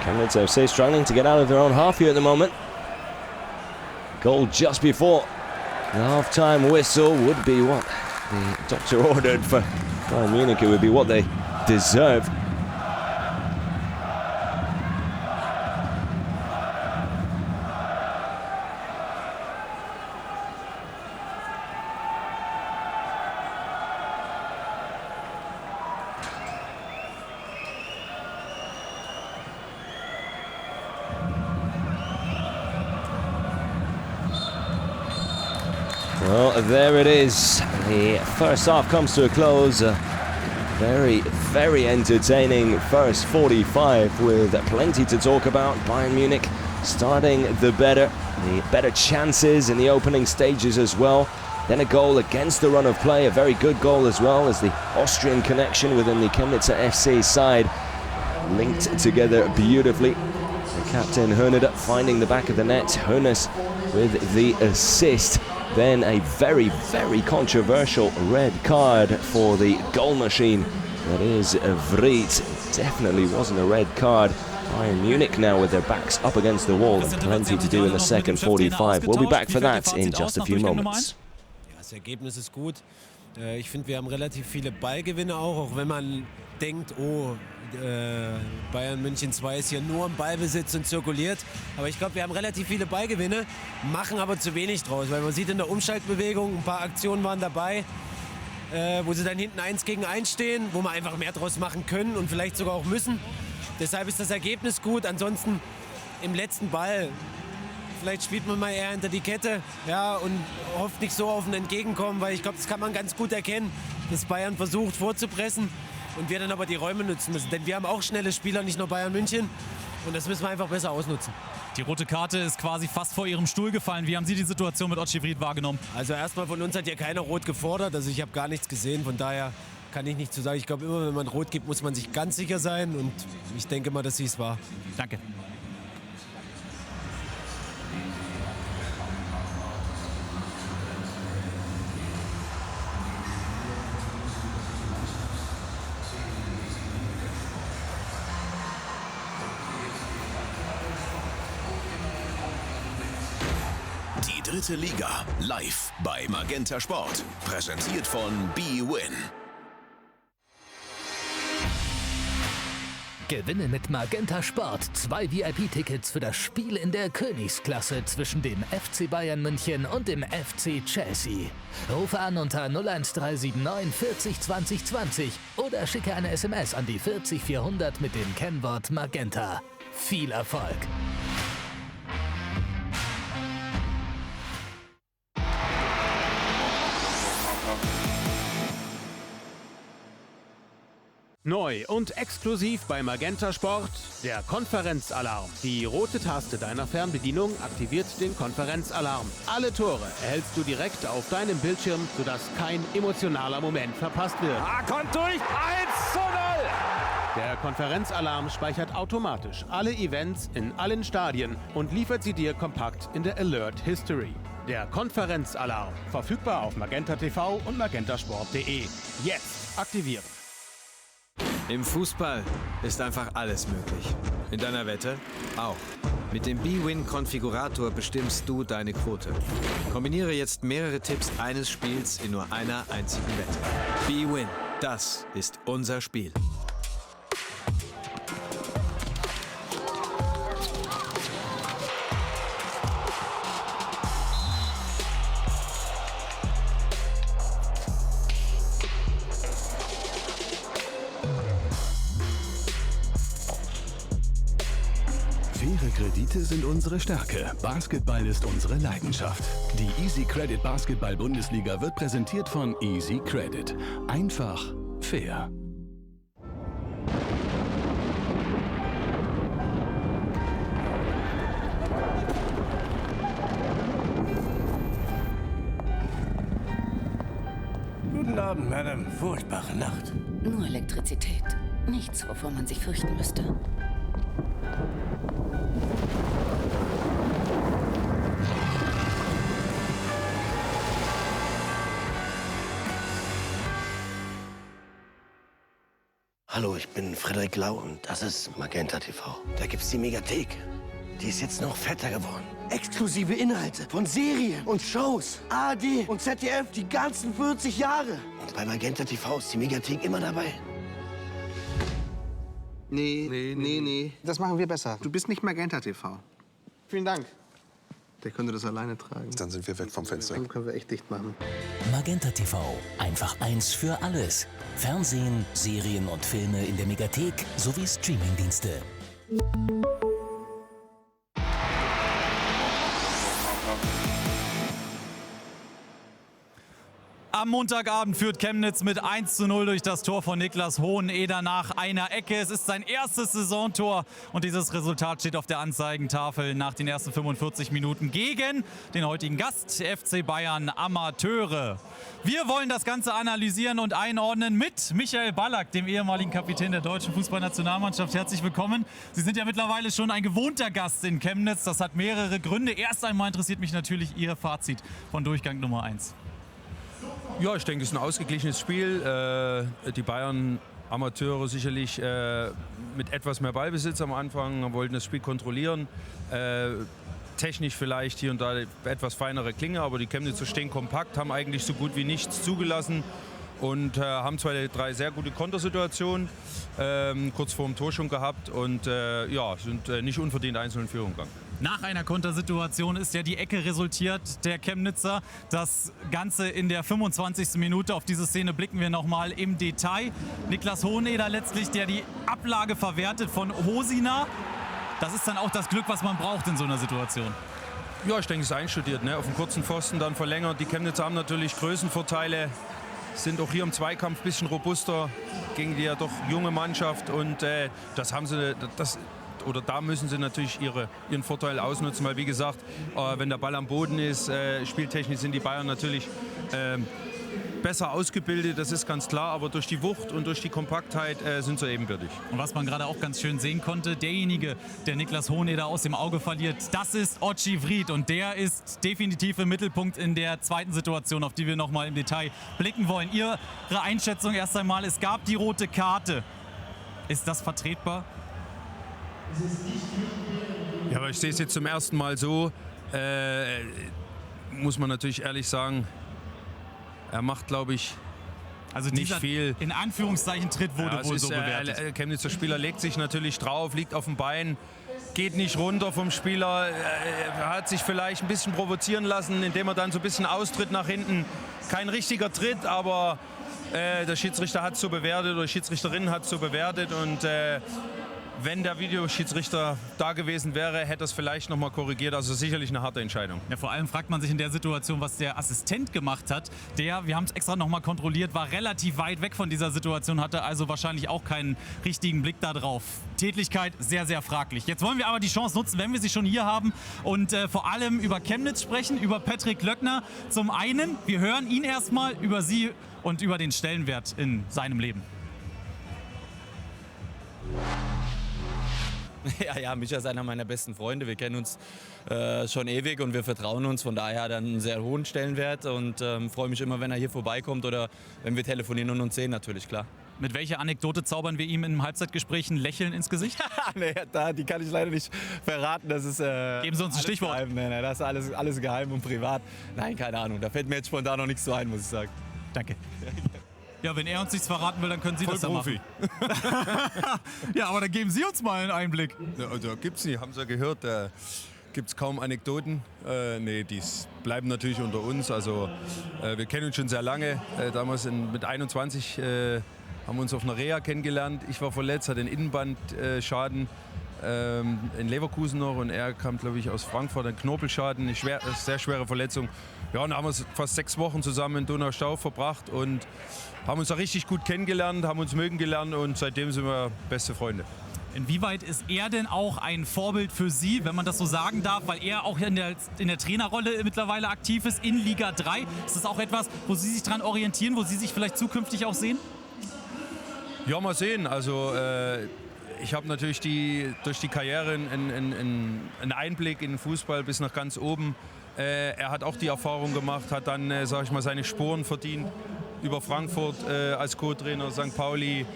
Chemnitzer FC struggling to get out of their own half here at the moment. Goal just before the half-time whistle would be what the doctor ordered for Bayern Munich. It would be what they deserved. Well, there it is. The first half comes to a close. Very entertaining first 45 with plenty to talk about. Bayern Munich starting the better chances in the opening stages as well. Then a goal against the run of play, a very good goal as well as the Austrian connection within the Chemnitzer FC side linked together beautifully. The captain Hoeneß finding the back of the net. Hoeneß with the assist. Then a very controversial red card for the goal machine. That is Vriet. Definitely wasn't a red card. Bayern Munich now with their backs up against the wall and plenty to do in the second 45. We'll be back for that in just a few moments. Das Ergebnis ist gut. Ich finde, wir haben relativ viele Ballgewinne auch wenn man denkt, oh, Bayern München 2 ist hier nur im Ballbesitz und zirkuliert. Aber ich glaube, wir haben relativ viele Ballgewinne, machen aber zu wenig draus. Weil man sieht in der Umschaltbewegung, ein paar Aktionen waren dabei, wo sie dann hinten 1 gegen 1 stehen, wo wir einfach mehr draus machen können und vielleicht sogar auch müssen. Deshalb ist das Ergebnis gut. Ansonsten im letzten Ball, vielleicht spielt man mal eher hinter die Kette, ja, und hofft nicht so auf ein Entgegenkommen, weil ich glaube, das kann man ganz gut erkennen, dass Bayern versucht vorzupressen und wir dann aber die Räume nutzen müssen. Denn wir haben auch schnelle Spieler, nicht nur Bayern München, und das müssen wir einfach besser ausnutzen. Die rote Karte ist quasi fast vor Ihrem Stuhl gefallen. Wie haben Sie die Situation mit Otschivried wahrgenommen? Also erstmal von uns hat ja keiner rot gefordert, also ich habe gar nichts gesehen, von daher kann ich nicht zu sagen. Ich glaube immer, wenn man rot gibt, muss man sich ganz sicher sein und ich denke mal, dass sie es war. Danke. Die dritte Liga live bei Magenta Sport. Präsentiert von bwin. Gewinne mit Magenta Sport 2 VIP-Tickets für das Spiel in der Königsklasse zwischen dem FC Bayern München und dem FC Chelsea. Rufe an unter 01379 40 20 20 oder schicke eine SMS an die 40 400 mit dem Kennwort Magenta. Viel Erfolg! Neu und exklusiv bei Magenta Sport, der Konferenzalarm. Die rote Taste deiner Fernbedienung aktiviert den Konferenzalarm. Alle Tore erhältst du direkt auf deinem Bildschirm, sodass kein emotionaler Moment verpasst wird. Kommt durch, 1:0! Der Konferenzalarm speichert automatisch alle Events in allen Stadien und liefert sie dir kompakt in der Alert History. Der Konferenzalarm, verfügbar auf Magenta TV und magentasport.de. Jetzt aktivieren. Im Fußball ist einfach alles möglich. In deiner Wette auch. Mit dem bwin-Konfigurator bestimmst du deine Quote. Kombiniere jetzt mehrere Tipps eines Spiels in nur einer einzigen Wette. bwin, das ist unser Spiel. Faire Kredite sind unsere Stärke. Basketball ist unsere Leidenschaft. Die Easy Credit Basketball Bundesliga wird präsentiert von Easy Credit. Einfach, fair. Guten Abend, Madame. Furchtbare Nacht. Nur Elektrizität. Nichts, wovor man sich fürchten müsste. Hallo, ich bin Frederik Lau und das ist Magenta TV. Da gibt's die Megathek. Die ist jetzt noch fetter geworden. Exklusive Inhalte von Serien und Shows. ARD und ZDF die ganzen 40 Jahre. Und bei Magenta TV ist die Megathek immer dabei. Nee. Das machen wir besser. Du bist nicht Magenta TV. Vielen Dank. Der könnte das alleine tragen. Dann sind wir weg vom Fenster. Dann können wir echt dicht machen. Magenta TV. Einfach eins für alles. Fernsehen, Serien und Filme in der Megathek sowie Streamingdienste. Am Montagabend führt Chemnitz mit 1:0 durch das Tor von Niklas Hoheneder nach einer Ecke. Es ist sein erstes Saisontor und dieses Resultat steht auf der Anzeigentafel nach den ersten 45 Minuten gegen den heutigen Gast, FC Bayern Amateure. Wir wollen das Ganze analysieren und einordnen mit Michael Ballack, dem ehemaligen Kapitän der deutschen Fußballnationalmannschaft. Herzlich willkommen. Sie sind ja mittlerweile schon ein gewohnter Gast in Chemnitz. Das hat mehrere Gründe. Erst einmal interessiert mich natürlich Ihr Fazit von Durchgang Nummer 1. Ja, ich denke, es ist ein ausgeglichenes Spiel. Die Bayern-Amateure sicherlich mit etwas mehr Ballbesitz am Anfang, wollten das Spiel kontrollieren. Technisch vielleicht hier und da etwas feinere Klinge, aber die Chemnitzer stehen kompakt, haben eigentlich so gut wie nichts zugelassen und haben 2, 3 sehr gute Kontersituationen kurz vor dem Tor schon gehabt und sind nicht unverdient 1:0 in Führung gegangen. Nach einer Kontersituation ist ja die Ecke resultiert der Chemnitzer. Das Ganze in der 25. Minute. Auf diese Szene blicken wir nochmal im Detail. Niklas Hoheneder letztlich, der die Ablage verwertet von Hosina. Das ist dann auch das Glück, was man braucht in so einer Situation. Ja, ich denke, es ist einstudiert. Ne? Auf dem kurzen Pfosten dann verlängert. Die Chemnitzer haben natürlich Größenvorteile. Sind auch hier im Zweikampf ein bisschen robuster gegen die ja doch junge Mannschaft. Und das haben sie... oder da müssen sie natürlich ihren Vorteil ausnutzen, weil wie gesagt, wenn der Ball am Boden ist, spieltechnisch sind die Bayern natürlich besser ausgebildet, das ist ganz klar, aber durch die Wucht und durch die Kompaktheit sind sie ebenbürtig. Und was man gerade auch ganz schön sehen konnte, derjenige, der Niklas Hohneder aus dem Auge verliert, das ist Oci Vried und der ist definitiv im Mittelpunkt in der zweiten Situation, auf die wir nochmal im Detail blicken wollen. Ihre Einschätzung erst einmal, es gab die rote Karte. Ist das vertretbar? Ja, aber ich sehe es jetzt zum ersten Mal so, muss man natürlich ehrlich sagen, er macht, glaube ich, nicht viel. In Anführungszeichen Tritt wurde wohl so bewertet. Chemnitzer Spieler legt sich natürlich drauf, liegt auf dem Bein, geht nicht runter vom Spieler. Er hat sich vielleicht ein bisschen provozieren lassen, indem er dann so ein bisschen austritt nach hinten. Kein richtiger Tritt, aber der Schiedsrichter hat es so bewertet oder die Schiedsrichterin hat es so bewertet. Und wenn der Videoschiedsrichter da gewesen wäre, hätte er es vielleicht noch mal korrigiert. Also sicherlich eine harte Entscheidung. Ja, vor allem fragt man sich in der Situation, was der Assistent gemacht hat. Der, wir haben es extra noch mal kontrolliert, war relativ weit weg von dieser Situation, hatte also wahrscheinlich auch keinen richtigen Blick da drauf. Tätlichkeit sehr, sehr fraglich. Jetzt wollen wir aber die Chance nutzen, wenn wir sie schon hier haben und vor allem über Chemnitz sprechen, über Patrick Löckner. Zum einen, wir hören ihn erstmal über Sie und über den Stellenwert in seinem Leben. Ja, Micha ist einer meiner besten Freunde. Wir kennen uns schon ewig und wir vertrauen uns. Von daher hat er einen sehr hohen Stellenwert und freue mich immer, wenn er hier vorbeikommt oder wenn wir telefonieren und uns sehen, natürlich, klar. Mit welcher Anekdote zaubern wir ihm im Halbzeitgespräch ein Lächeln ins Gesicht? Nee, die kann ich leider nicht verraten. Das ist, geben Sie uns ein Stichwort. Geheim. Nee, das ist alles geheim und privat. Nein, keine Ahnung. Da fällt mir jetzt spontan noch nichts so ein, muss ich sagen. Danke. Ja, wenn er uns nichts verraten will, dann können Sie das dann machen. Ja, aber dann geben Sie uns mal einen Einblick. Ja, also gibt's nicht, haben Sie ja gehört. Gibt es kaum Anekdoten. Nee, die bleiben natürlich unter uns. Also wir kennen uns schon sehr lange. Damals mit 21 haben wir uns auf einer Reha kennengelernt. Ich war verletzt, hatte einen Innenbandschaden in Leverkusen noch und er kam, glaube ich, aus Frankfurt, ein Knorpelschaden, eine sehr schwere Verletzung. Ja, und da haben wir fast 6 Wochen zusammen in Donaustau verbracht und haben uns da richtig gut kennengelernt, haben uns mögen gelernt und seitdem sind wir beste Freunde. Inwieweit ist er denn auch ein Vorbild für Sie, wenn man das so sagen darf, weil er auch in der Trainerrolle mittlerweile aktiv ist in Liga 3? Ist das auch etwas, wo Sie sich dran orientieren, wo Sie sich vielleicht zukünftig auch sehen? Ja, mal sehen. Also ich habe natürlich durch die Karriere einen Einblick in den Fußball bis nach ganz oben. Er hat auch die Erfahrung gemacht, hat dann, sage ich mal, seine Spuren verdient über Frankfurt als Co-Trainer, St. Pauli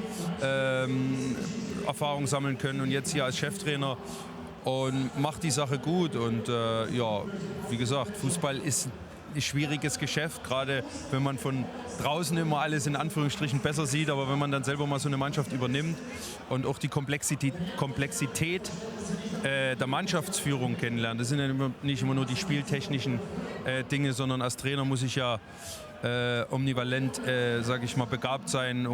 Erfahrung sammeln können und jetzt hier als Cheftrainer und macht die Sache gut. Und ja, wie gesagt, Fußball ist ein schwieriges Geschäft, gerade wenn man von draußen immer alles in Anführungsstrichen besser sieht, aber wenn man dann selber mal so eine Mannschaft übernimmt und auch die Komplexität der Mannschaftsführung kennenlernt, das sind ja nicht immer nur die spieltechnischen Dinge, sondern als Trainer muss ich ja omnivalent, sage ich mal, begabt sein,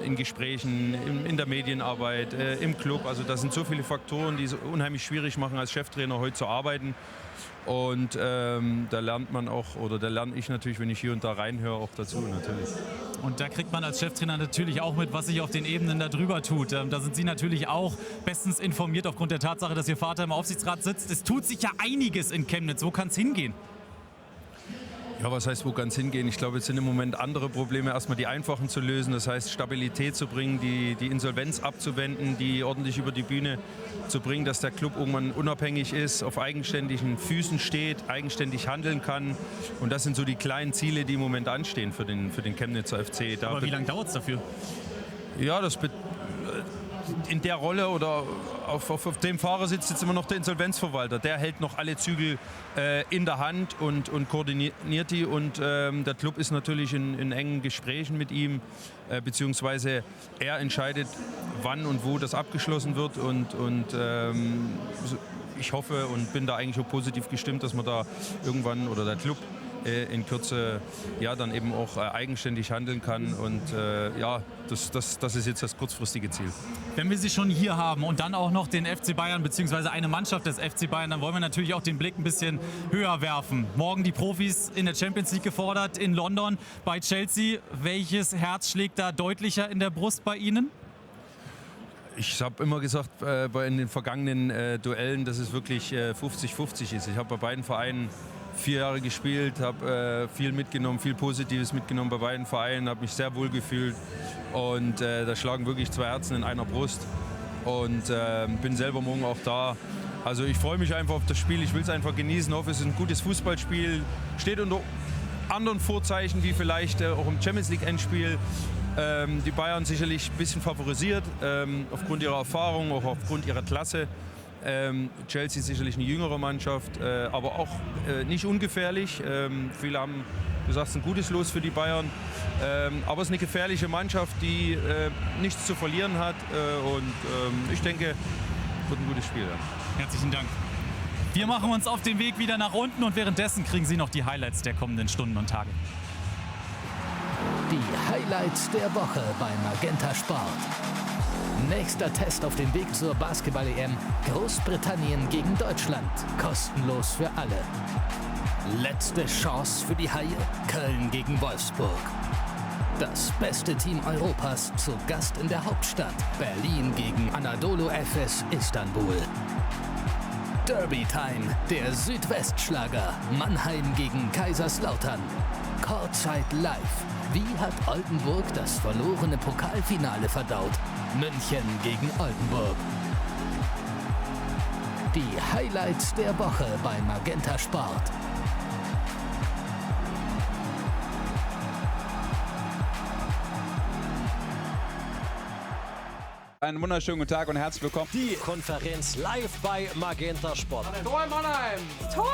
in Gesprächen, in der Medienarbeit, im Club. Also das sind so viele Faktoren, die es unheimlich schwierig machen, als Cheftrainer heute zu arbeiten. Und da lernt man auch, oder da lerne ich natürlich, wenn ich hier und da reinhöre, auch dazu natürlich. Und da kriegt man als Cheftrainer natürlich auch mit, was sich auf den Ebenen da drüber tut. Da sind Sie natürlich auch bestens informiert aufgrund der Tatsache, dass Ihr Vater im Aufsichtsrat sitzt. Es tut sich ja einiges in Chemnitz. Wo kann es hingehen? Ja, was heißt, wo kann es hingehen? Ich glaube, jetzt sind im Moment andere Probleme, erstmal die einfachen zu lösen. Das heißt, Stabilität zu bringen, die Insolvenz abzuwenden, die ordentlich über die Bühne zu bringen, dass der Club irgendwann unabhängig ist, auf eigenständigen Füßen steht, eigenständig handeln kann. Und das sind so die kleinen Ziele, die im Moment anstehen für den Chemnitzer FC. Aber wie lange dauert es dafür? Ja, in der Rolle oder auf dem Fahrer sitzt jetzt immer noch der Insolvenzverwalter. Der hält noch alle Zügel in der Hand und koordiniert die. Und der Club ist natürlich in engen Gesprächen mit ihm, beziehungsweise er entscheidet, wann und wo das abgeschlossen wird. Und ich hoffe und bin da eigentlich auch positiv gestimmt, dass man da irgendwann, oder der Club, in Kürze ja dann eben auch eigenständig handeln kann und ja, das ist jetzt das kurzfristige Ziel. Wenn wir Sie schon hier haben und dann auch noch den FC Bayern bzw. eine Mannschaft des FC Bayern, dann wollen wir natürlich auch den Blick ein bisschen höher werfen. Morgen die Profis in der Champions League gefordert in London bei Chelsea. Welches Herz schlägt da deutlicher in der Brust bei Ihnen? Ich habe immer gesagt, in den vergangenen Duellen, dass es wirklich 50-50 ist. Ich habe bei beiden Vereinen 4 Jahre gespielt, habe viel mitgenommen, viel Positives mitgenommen bei beiden Vereinen, habe mich sehr wohl gefühlt und da schlagen wirklich 2 Herzen in einer Brust und bin selber morgen auch da. Also ich freue mich einfach auf das Spiel, ich will es einfach genießen, hoffe es ist ein gutes Fußballspiel, steht unter anderen Vorzeichen wie vielleicht auch im Champions League Endspiel. Die Bayern sicherlich ein bisschen favorisiert, aufgrund ihrer Erfahrung, auch aufgrund ihrer Klasse. Chelsea sicherlich eine jüngere Mannschaft, aber auch nicht ungefährlich. Viele haben gesagt, es ist ein gutes Los für die Bayern. Aber es ist eine gefährliche Mannschaft, die nichts zu verlieren hat. Und ich denke, es wird ein gutes Spiel. Herzlichen Dank. Wir machen uns auf den Weg wieder nach unten und währenddessen kriegen Sie noch die Highlights der kommenden Stunden und Tage. Die Highlights der Woche bei Magenta Sport. Nächster Test auf dem Weg zur Basketball-EM. Großbritannien gegen Deutschland. Kostenlos für alle. Letzte Chance für die Haie. Köln gegen Wolfsburg. Das beste Team Europas zu Gast in der Hauptstadt. Berlin gegen Anadolu Efes Istanbul. Derby Time, der Südwestschlager. Mannheim gegen Kaiserslautern. Courtside Live. Wie hat Oldenburg das verlorene Pokalfinale verdaut? München gegen Oldenburg. Die Highlights der Woche bei Magenta Sport. Einen wunderschönen guten Tag und herzlich willkommen. Die Konferenz live bei Magenta Sport. Tor in Mannheim. Tor!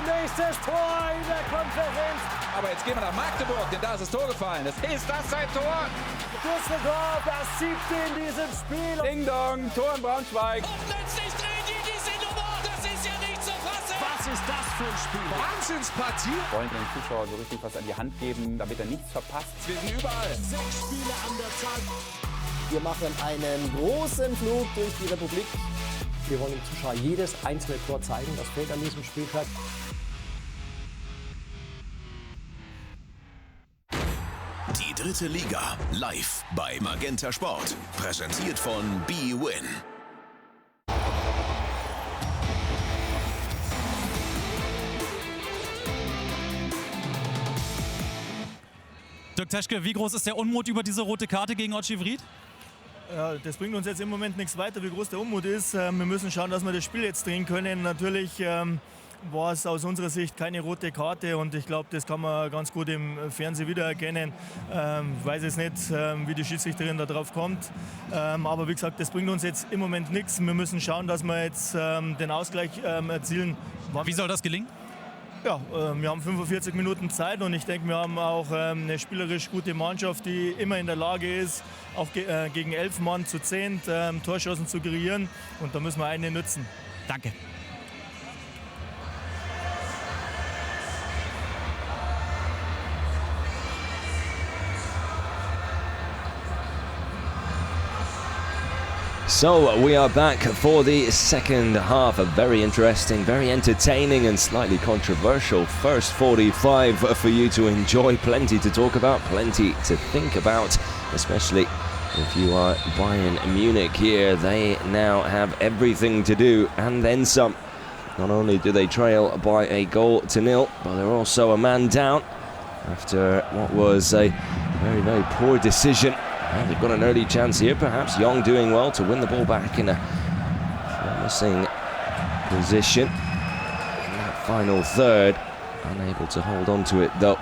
Nächstes Tor in der Konferenz. Aber jetzt gehen wir nach Magdeburg, denn da ist das Tor gefallen. Ist das sein Tor? Düsseldorf, das 7. in diesem Spiel. Ding Dong, Tor in Braunschweig. Und plötzlich drehen die diese Nummer. Das ist ja nicht zu fassen. Was ist das für ein Spiel? Wahnsinnspartie. Wir wollen dem Zuschauer so richtig was an die Hand geben, damit er nichts verpasst. Wir sind überall. 6 Spiele an der Zahl. Wir machen einen großen Flug durch die Republik. Wir wollen dem Zuschauer jedes einzelne Tor zeigen. Das fällt an diesem Spieltag. Die 3. Liga live bei Magenta Sport. Präsentiert von BWin. Dirk Teschke, wie groß ist der Unmut über diese rote Karte gegen Otschivried? Ja, das bringt uns jetzt im Moment nichts weiter, wie groß der Unmut ist. Wir müssen schauen, dass wir das Spiel jetzt drehen können. Natürlich war es aus unserer Sicht keine rote Karte und ich glaube, das kann man ganz gut im Fernsehen wiedererkennen. Ich weiß jetzt nicht, wie die Schiedsrichterin da drauf kommt. Aber wie gesagt, das bringt uns jetzt im Moment nichts. Wir müssen schauen, dass wir jetzt den Ausgleich erzielen. Wie soll das gelingen? Ja, wir haben 45 Minuten Zeit und ich denke, wir haben auch eine spielerisch gute Mannschaft, die immer in der Lage ist, auch gegen 11 Mann zu 10 Torschancen zu kreieren und da müssen wir eine nützen. Danke. So we are back for the second half. A very interesting, very entertaining and slightly controversial first 45 for you to enjoy. Plenty to talk about, plenty to think about, especially if you are Bayern Munich here. They now have everything to do and then some. Not only do they trail by a 0-0, but they're also a man down after what was a very, very poor decision. Well, they've got an early chance here, perhaps. Young doing well to win the ball back in a promising position in that final third. Unable to hold on to it, though.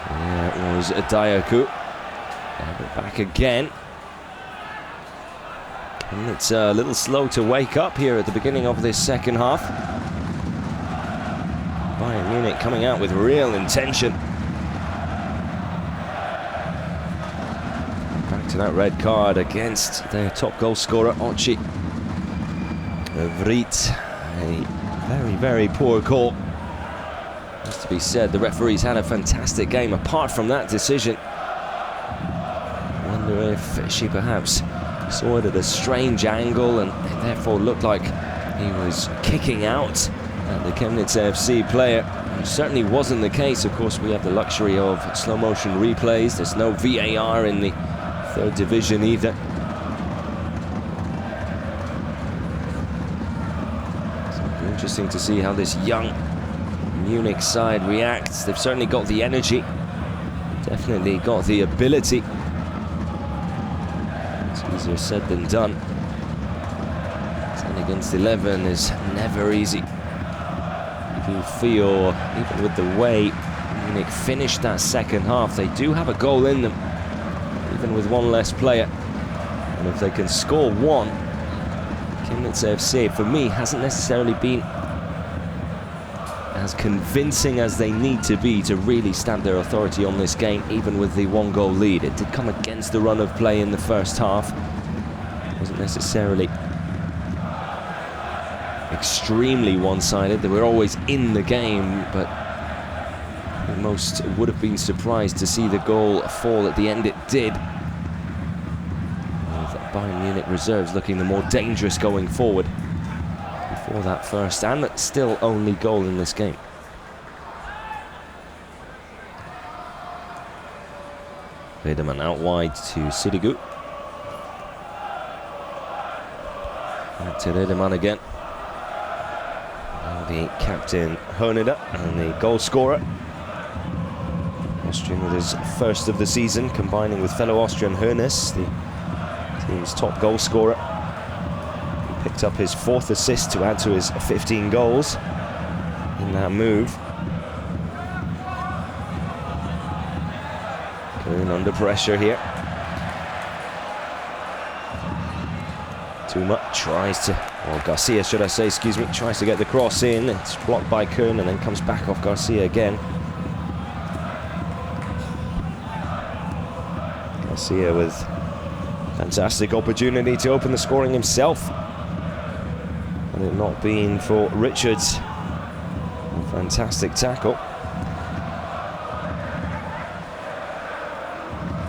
There was Dayaku. Have it back again. And it's a little slow to wake up here at the beginning of this second half. Bayern Munich coming out with real intention. To that red card against their top goal scorer, Otschivried. A very, very poor call. Has to be said, the referee's had a fantastic game apart from that decision. I wonder if she perhaps saw it at a strange angle and it therefore looked like he was kicking out at the Chemnitzer FC player. It certainly wasn't the case. Of course, we have the luxury of slow motion replays. There's no VAR in the third division either. Interesting to see how this young Munich side reacts. They've certainly got the energy, definitely got the ability. It's easier said than done. 10 against 11 is never easy. You feel, even with the way Munich finished that second half, they do have a goal in them, even with one less player. And if they can score one, Chemnitzer FC, for me, hasn't necessarily been as convincing as they need to be to really stamp their authority on this game, even with the one-goal lead. It did come against the run of play in the first half. It wasn't necessarily extremely one-sided. They were always in the game, but most would have been surprised to see the goal fall at the end. It did. With Bayern Munich reserves looking the more dangerous going forward before that first and still only goal in this game. Wiedemann out wide to Sidigu. Back to Wiedemann again. The captain Höneder and the goal scorer. Austrian with his first of the season, combining with fellow Austrian Hoeneß, the team's top goal scorer. He picked up his 4th assist to add to his 15 goals in that move. Going under pressure here. Too much, tries to, or Garcia should I say, excuse me, tries to get the cross in. It's blocked by Kern and then comes back off Garcia again. Garcia with fantastic opportunity to open the scoring himself. Had it not been for Richards, a fantastic tackle.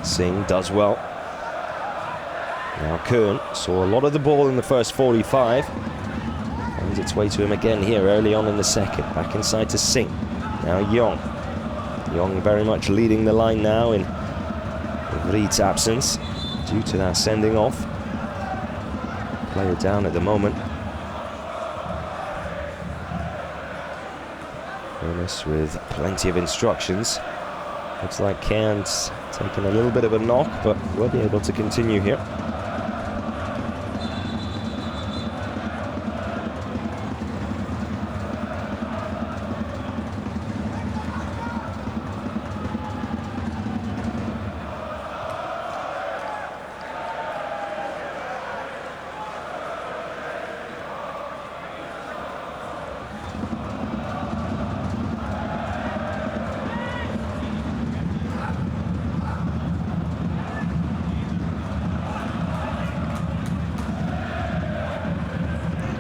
Singh does well. Now Kern saw a lot of the ball in the first 45. Finds its way to him again here early on in the second. Back inside to Singh. Now Young. Young very much leading the line now in Reed's absence due to that sending off. Player down at the moment. Hoeneß with plenty of instructions. Looks like Cairns taking a little bit of a knock, but will be able to continue here.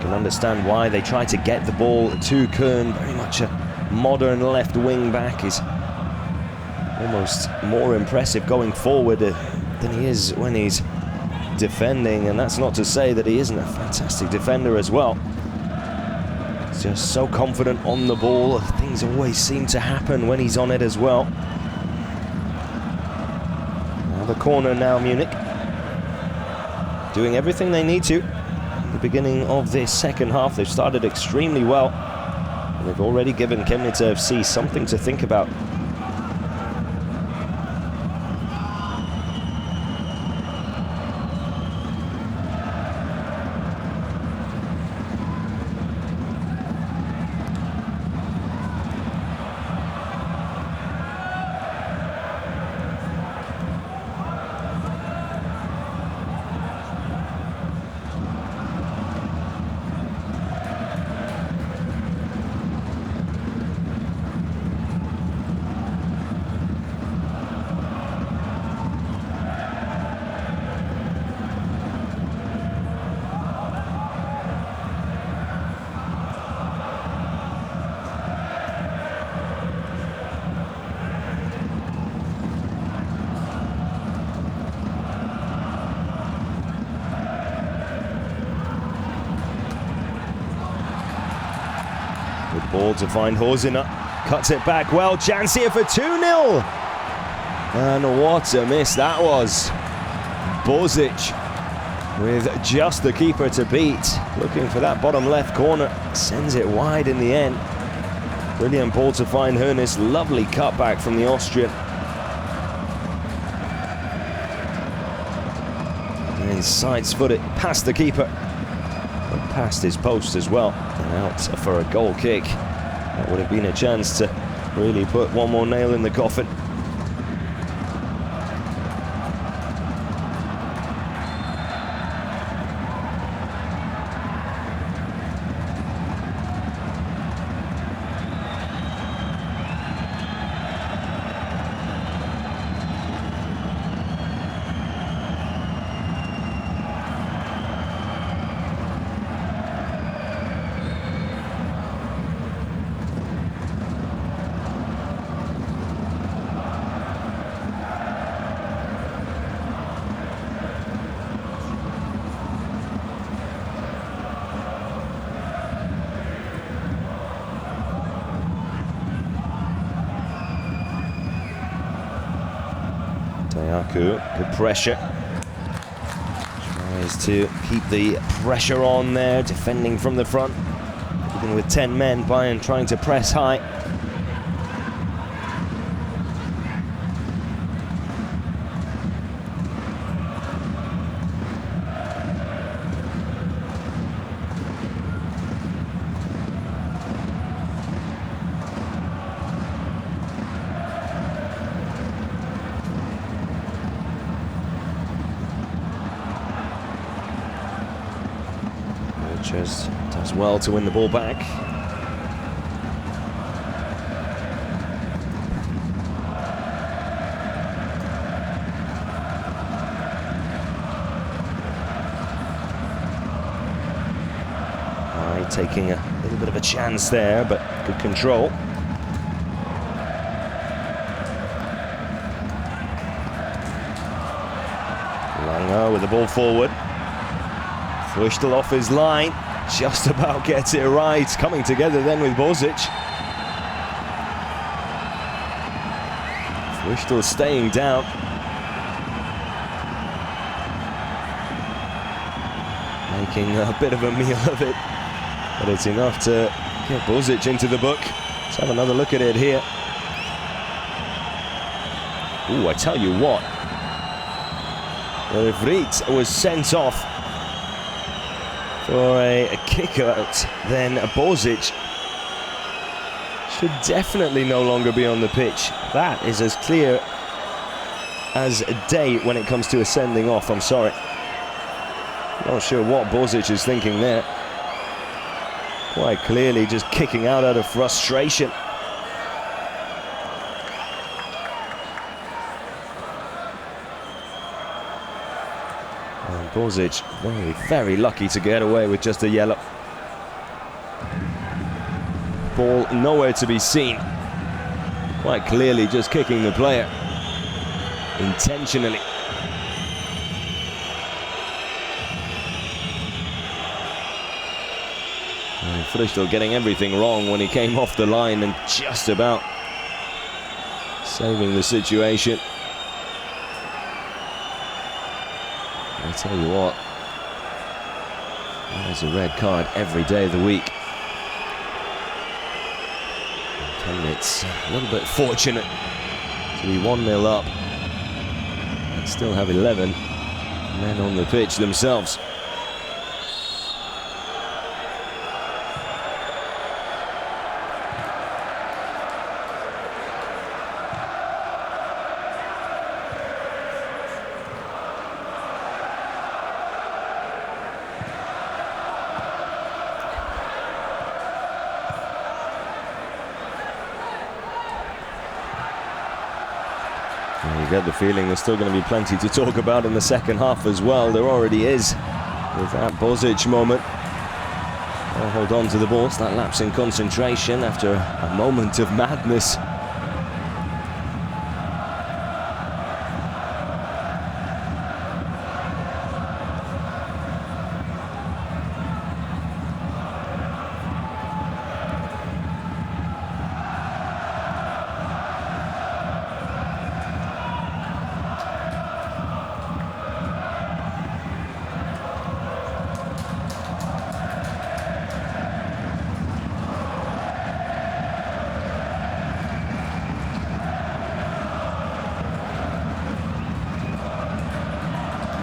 Understand why they try to get the ball to Kern. Very much a modern left wing back. Is almost more impressive going forward than he is when he's defending, and that's not to say that he isn't a fantastic defender as well. He's just so confident on the ball. Things always seem to happen when he's on it as well. Now the corner now, Munich doing everything they need to. The beginning of this second half, they've started extremely well, and they've already given Chemnitzer FC something to think about. Good ball to find Hosiner. Cuts it back well. Chance here for 2-0. And what a miss that was. Bozic with just the keeper to beat. Looking for that bottom left corner. Sends it wide in the end. Brilliant ball to find Hoeneß. Lovely cutback from the Austrian. And he sidesfoot it past the keeper. And past his post as well. And out for a goal kick. That would have been a chance to really put one more nail in the coffin. Good pressure. Tries to keep the pressure on there, defending from the front. Even with 10 men, Bayern trying to press high. Does well to win the ball back. Taking a little bit of a chance there, but good control. Langer with the ball forward. Früchtl off his line, just about gets it right. Coming together then with Bozic. Früchtl staying down. Making a bit of a meal of it, but it's enough to get Bozic into the book. Let's have another look at it here. Ooh, I tell you what. The Vries was sent off for a kick out, then Bozic should definitely no longer be on the pitch. That is as clear as day when it comes to a sending off, I'm sorry. Not sure what Bozic is thinking there. Quite clearly just kicking out of frustration. And Bozic very, very lucky to get away with just a yellow. Ball nowhere to be seen. Quite clearly just kicking the player intentionally. And Früchtl getting everything wrong when he came off the line and just about saving the situation. I tell you what, there's a red card every day of the week. Chemnitz a little bit fortunate to be 1-0 up and still have 11 men on the pitch themselves. You get the feeling there's still going to be plenty to talk about in the second half as well. There already is with that Bozic moment. I'll hold on to the ball. It's that lapse in concentration after a moment of madness.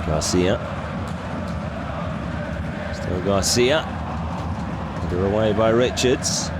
Garcia. Still Garcia. Under away by Richards.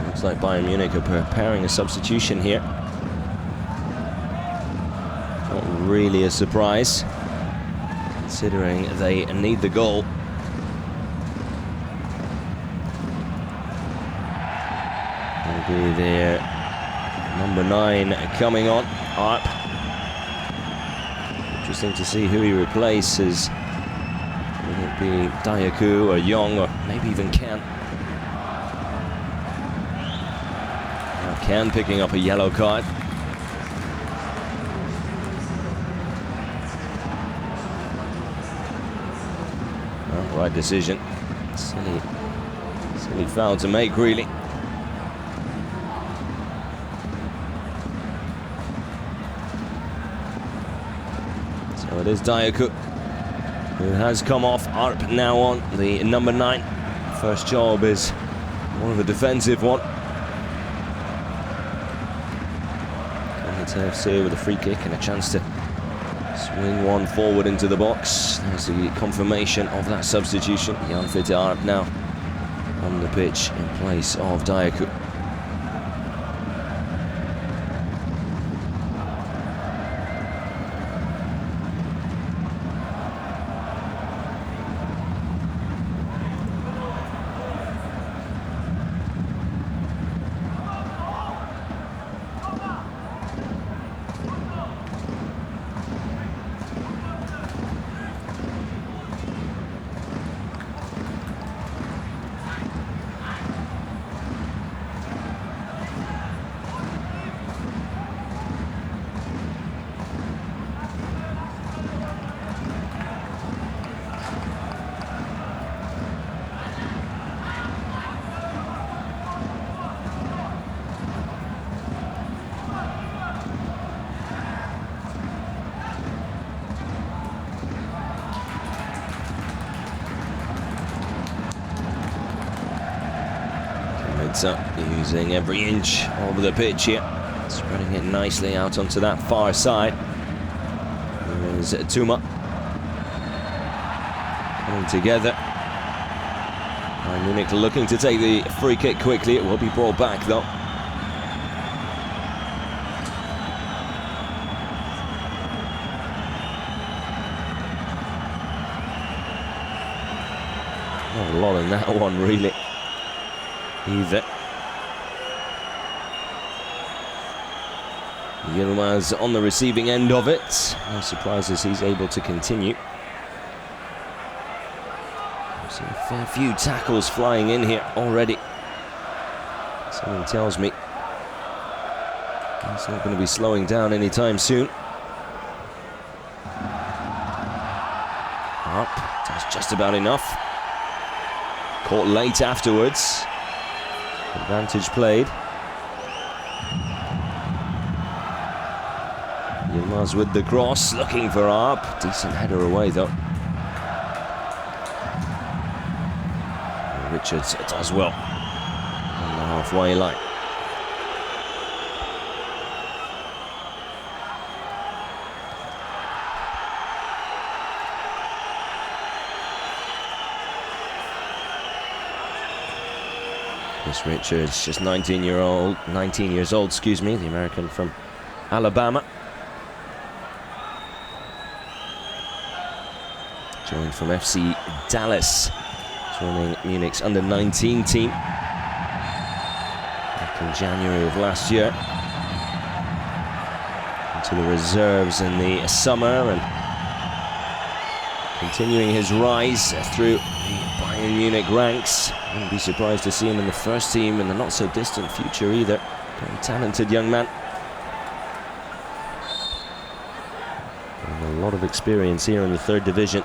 Looks like Bayern Munich are preparing a substitution here. Not really a surprise, considering they need the goal. Will be their number 9 coming on. Arp. Interesting to see who he replaces. Will it be Dayaku or Young or maybe even Ken? Ken picking up a yellow card. Well, right decision. Silly foul to make, really. So it is Dayaku who has come off. Arp now on the number 9. First job is more of a defensive one. FC with a free kick and a chance to swing one forward into the box. There's the confirmation of that substitution. Jan Fitte Arp now on the pitch in place of Dayaku. Using every inch of the pitch here, spreading it nicely out onto that far side. There is Tuma coming together. Bayern Munich looking to take the free kick quickly. It will be brought back though. Not a lot in that one, really. Either. Yilmaz on the receiving end of it. No surprises he's able to continue. I've seen a fair few tackles flying in here already. Something tells me he's not going to be slowing down anytime soon. Up, does just about enough. Caught late afterwards. Advantage played. Yilmaz with the cross, looking for Arp. Decent header away though. Richards does well on the halfway line. Chris Richards, just 19 years old, excuse me, the American from Alabama. Joined from FC Dallas, joining Munich's under-19 team back in January of last year. Into the reserves in the summer and continuing his rise through the Bayern Bayern Munich ranks. Wouldn't be surprised to see him in the first team in the not-so-distant future either. Very talented young man. And a lot of experience here in the third division.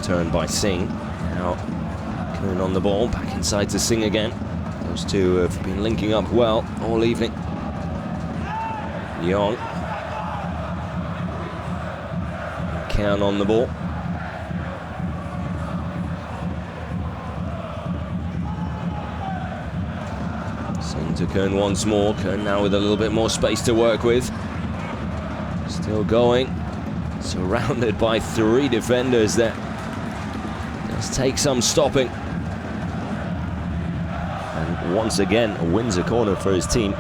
Turn by Singh. Now coming on the ball, back inside to Singh again. Those two have been linking up well all evening. Young. Kern on the ball. Singh to Kern once more. Kern now with a little bit more space to work with. Still going. Surrounded by three defenders there. Does take some stopping. And once again wins a corner for his team.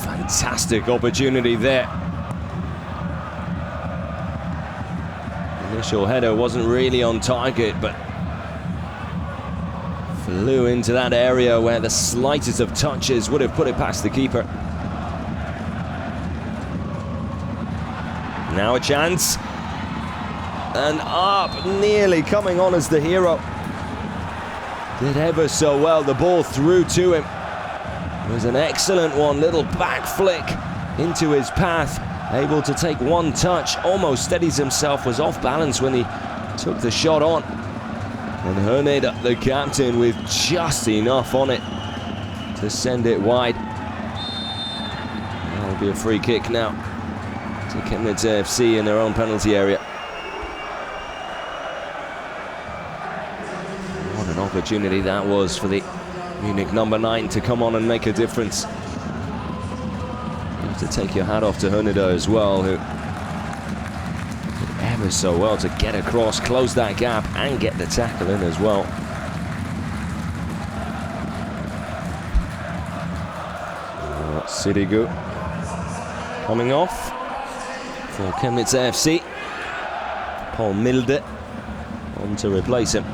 Fantastic opportunity there. Initial header wasn't really on target, but flew into that area where the slightest of touches would have put it past the keeper. Now a chance. And up, nearly coming on as the hero. Did ever so well, the ball through to him. It was an excellent one, little back flick into his path. Able to take one touch, almost steadies himself, was off balance when he took the shot on. And Herneda, the captain, with just enough on it to send it wide. That'll be a free kick now to Chemnitzer FC in their own penalty area. What an opportunity that was for the Munich number 9 to come on and make a difference. You have to take your hat off to Herneda as well, who did ever so well to get across, close that gap, and get the tackle in as well. Sidigu coming off for Chemnitzer FC. Paul Milde on to replace him.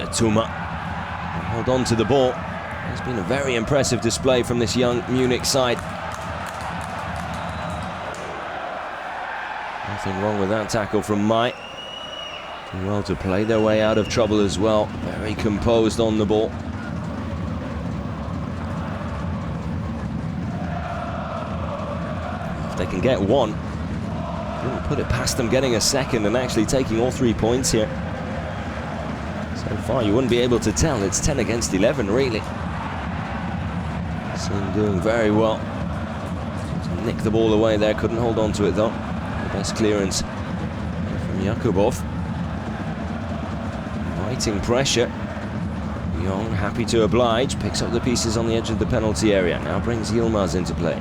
Tuma hold on to the ball. It's been a very impressive display from this young Munich side. Nothing wrong with that tackle from Mai. Doing well to play their way out of trouble as well. Very composed on the ball. If they can get one, wouldn't put it past them getting a second and actually taking all 3 points here. So far, you wouldn't be able to tell. It's 10 against 11, really. Singh doing very well. To nick the ball away there. Couldn't hold on to it, though. The best clearance from Yakubov. Fighting pressure. Young, happy to oblige. Picks up the pieces on the edge of the penalty area. Now brings Yilmaz into play.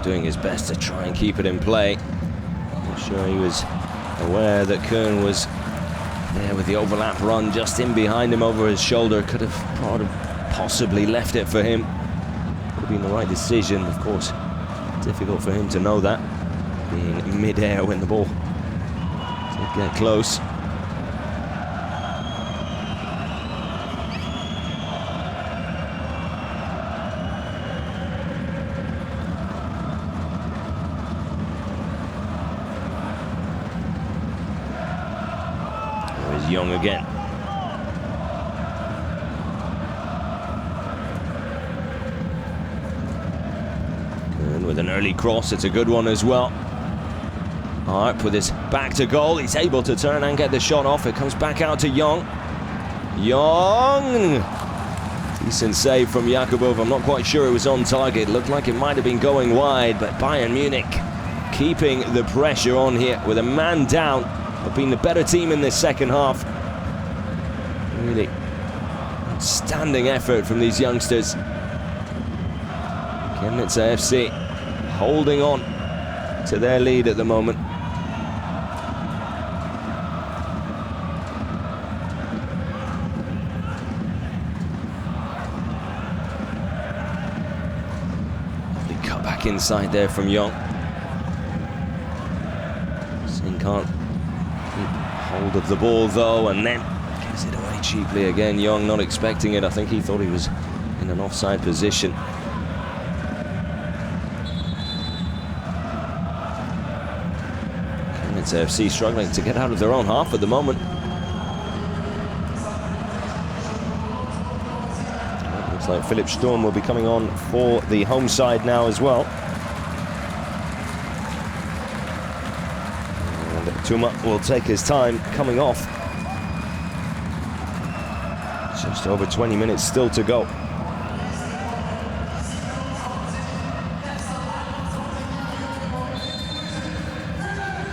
doing his best to try and keep it in play. I'm sure he was aware that Kern was there with the overlap run just in behind him over his shoulder. Could have possibly left it for him. Would have been the right decision, of course. Difficult for him to know that, being mid-air when the ball did get close. There's Young again. With an early cross, it's a good one as well. Harp with his back to goal, he's able to turn and get the shot off. It comes back out to Young. Young! Decent save from Jakubov. I'm not quite sure it was on target. Looked like it might have been going wide, but Bayern Munich keeping the pressure on here with a man down. Have been the better team in this second half. Really outstanding effort from these youngsters. Chemnitzer FC holding on to their lead at the moment. Lovely cut back inside there from Young. Singh can't keep hold of the ball though, and then gives it away cheaply again. Young not expecting it. I think he thought he was in an offside position. FC struggling to get out of their own half at the moment. Looks like Philipp Sturm will be coming on for the home side now as well. And Tuma will take his time coming off. Just over 20 minutes still to go.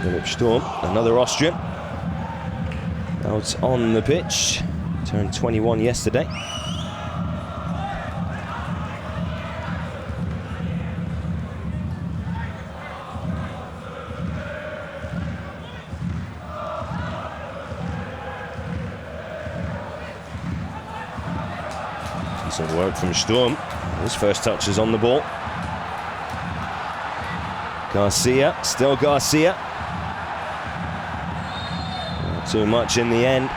Philipp Sturm, another Austrian, out on the pitch, turned 21 yesterday. Decent work from Sturm. His first touch is on the ball. Garcia, still Garcia. Too much in the end.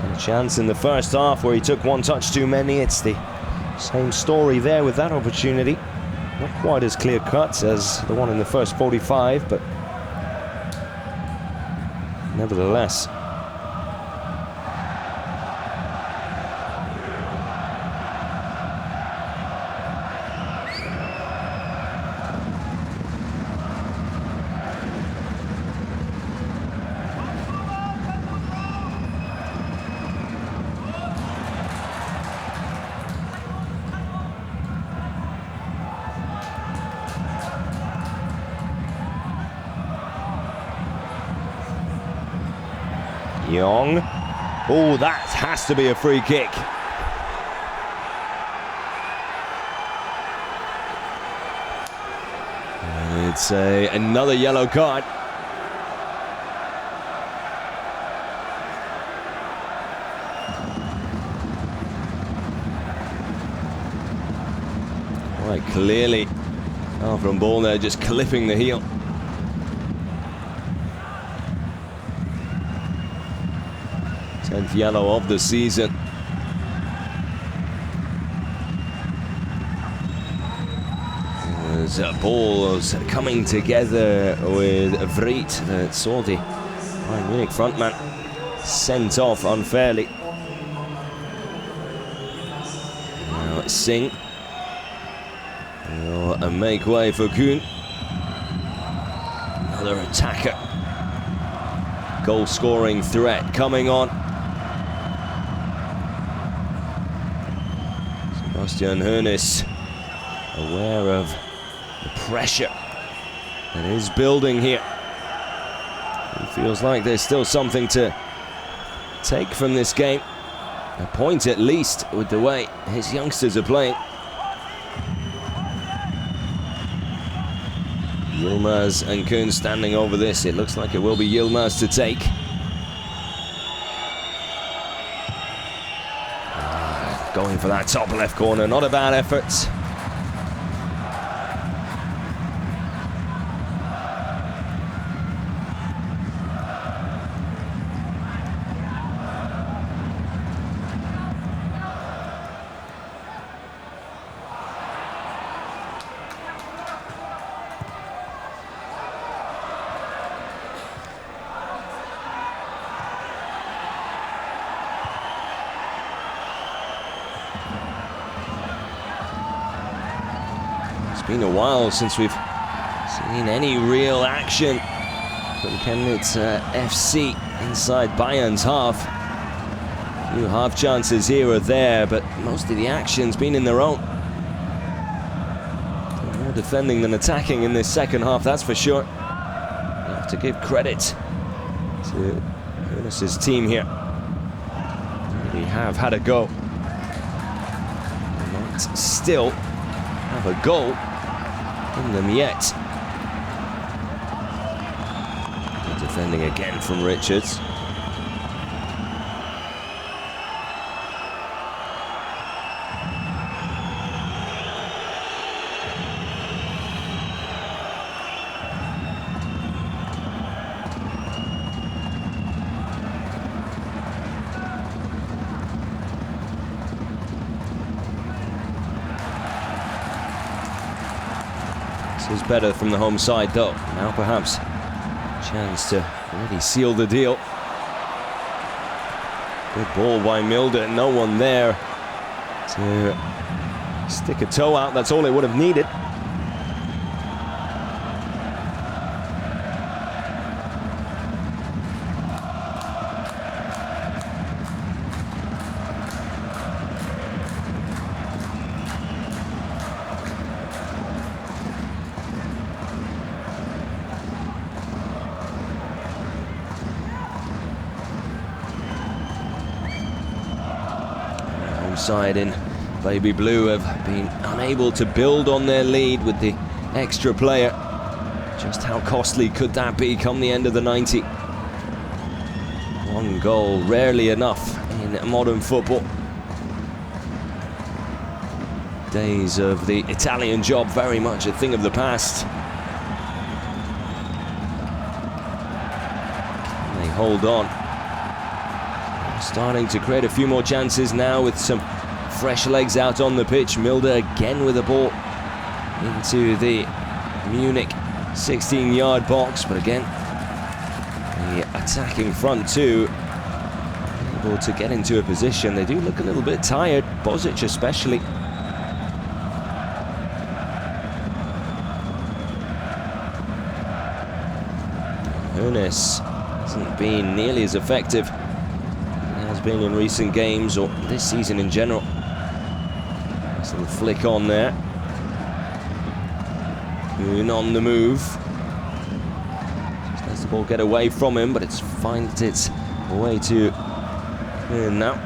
A chance in the first half where he took one touch too many. It's the same story there with that opportunity. Not quite as clear cut as the one in the first 45, but nevertheless. Young. Oh, that has to be a free kick. And it's another yellow card. Quite clearly, from ball there, just clipping the heel. 10th yellow of the season. There's balls coming together with Vrit, the Saudi Bayern Munich frontman, sent off unfairly. Now Singh will make way for Kuhn. Another attacker. Goal-scoring threat coming on. Sebastian Hoeneß, aware of the pressure that is building here. He feels like there's still something to take from this game. a point at least with the way his youngsters are playing. Yilmaz and Kuhn standing over this. It looks like it will be Yilmaz to take. Going for that top left corner, not a bad effort. It's been a while since we've seen any real action from Chemnitzer FC inside Bayern's half. A few half chances here or there, but most of the action's been in their own. More defending than attacking in this second half, that's for sure. You have to give credit to Eunice's team here. They have had a go. Not still have a goal in them yet. Defending again from Richards. This is better from the home side though. Now perhaps a chance to really seal the deal. Good ball by Milder, no one there to stick a toe out. That's all it would have needed. Side in baby blue have been unable to build on their lead with the extra player. Just how costly could that be come the end of the 90? One goal, rarely enough in modern football. Days of the Italian job, very much a thing of the past. They hold on. Starting to create a few more chances now with some fresh legs out on the pitch. Milder again with the ball into the Munich 16-yard box, but again the attacking front two able to get into a position. They do look a little bit tired, Bozic especially. Eunice hasn't been nearly as effective as been in recent games or this season in general. Nice little flick on there. Kuhn on the move. Just lets the ball get away from him, but it's finds its way to Kuhn now.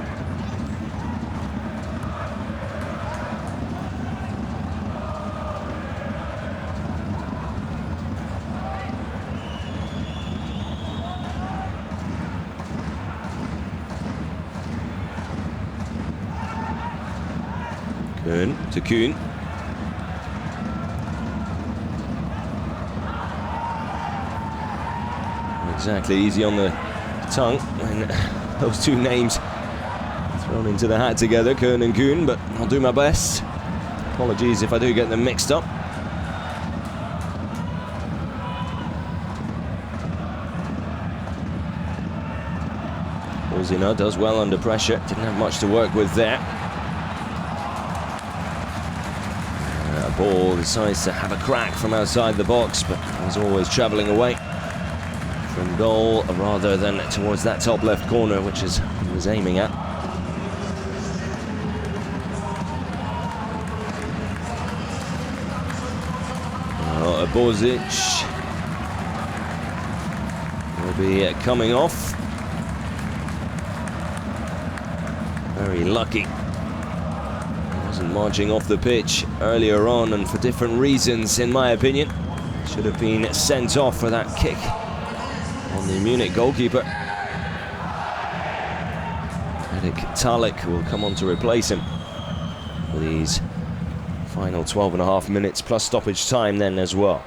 Kuhn to Kuhn. Exactly easy on the tongue when those two names thrown into the hat together, Kuhn and Kuhn, but I'll do my best. Apologies if I do get them mixed up. Olzina does well under pressure, didn't have much to work with there. Ball decides to have a crack from outside the box, but is always travelling away from goal rather than towards that top left corner, which is he was aiming at. Bozic will be coming off. Very lucky. He wasn't marching off the pitch earlier on, and for different reasons, in my opinion. Should have been sent off for that kick on the Munich goalkeeper. Eric Talek will come on to replace him for these final 12.5 minutes plus stoppage time then as well.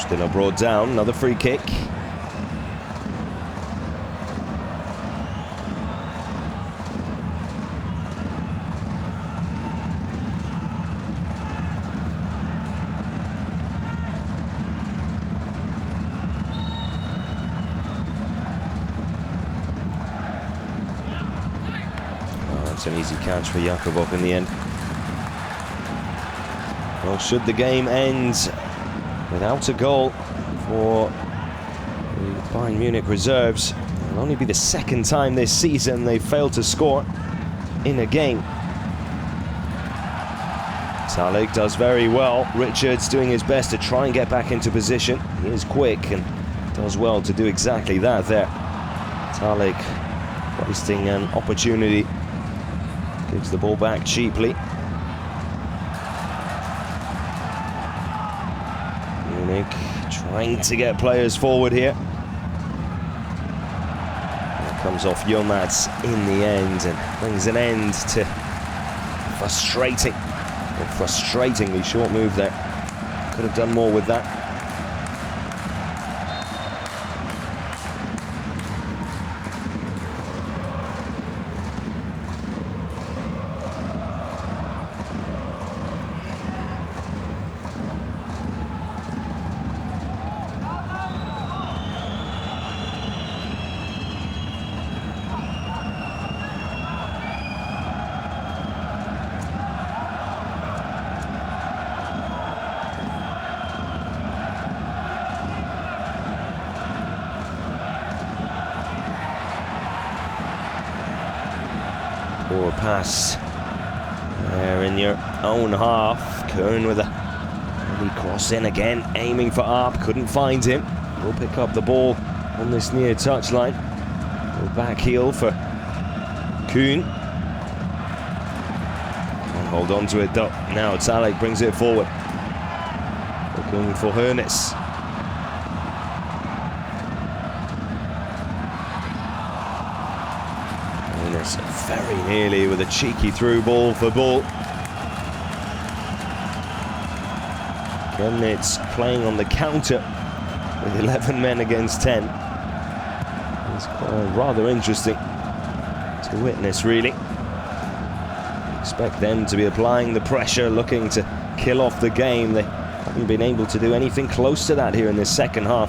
Still brought down, another free kick. That's an easy catch for Jakubov in the end. Well, should the game end without a goal for the Bayern Munich reserves, it'll only be the second time this season they've failed to score in a game. Talek does very well. Richards doing his best to try and get back into position. He is quick and does well to do exactly that there. Talek wasting an opportunity. Gives the ball back cheaply. Munich trying to get players forward here. That comes off Yilmaz in the end and brings an end to a frustratingly short move there. Could have done more with that. Poor pass there in your own half. Kern with a early cross in again, aiming for Arp, couldn't find him. Will pick up the ball on this near touchline. Go back heel for Kuhn. Can't hold on to it though. Now Talek brings it forward. Looking for Hoeneß. Very nearly with a cheeky through ball for ball. Chemnitz playing on the counter with 11 men against 10. It's quite rather interesting to witness, really. Expect them to be applying the pressure, looking to kill off the game. They haven't been able to do anything close to that here in this second half.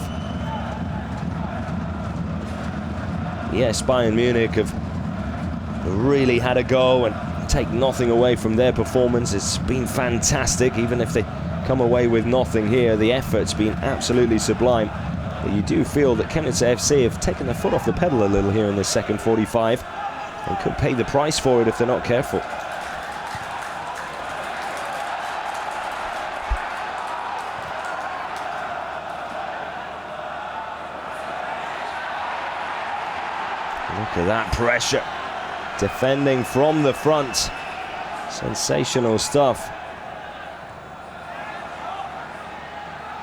Yes, Bayern Munich have really had a go and take nothing away from their performance. It's been fantastic. Even if they come away with nothing here, the effort's been absolutely sublime. But you do feel that Chemnitzer FC have taken their foot off the pedal a little here in this second 45 and could pay the price for it if they're not careful. Look at that pressure. Defending from the front. Sensational stuff.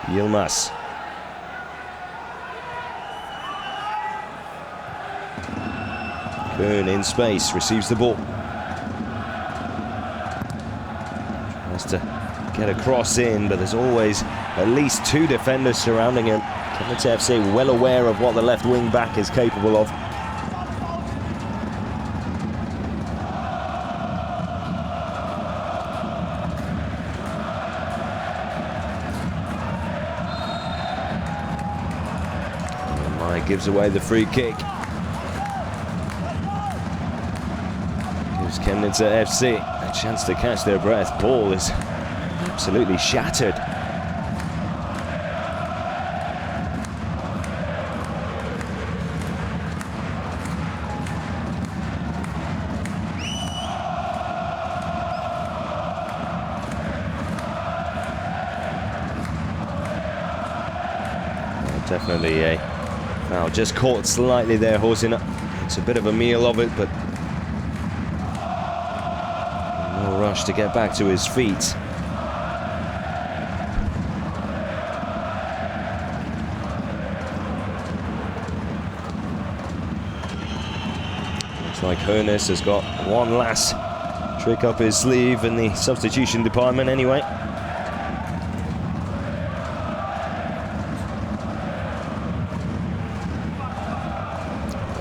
Yilmaz. Kuhn in space, receives the ball. Tries to get a cross in, but there's always at least two defenders surrounding him. Chemnitzer FC well aware of what the left wing back is capable of. Gives away the free kick. Gives Chemnitzer FC a chance to catch their breath. Ball is absolutely shattered. Definitely a foul. Just caught slightly there, Horsina. It's a bit of a meal of it, but no rush to get back to his feet. Looks like Hoeneß has got one last trick up his sleeve in the substitution department anyway.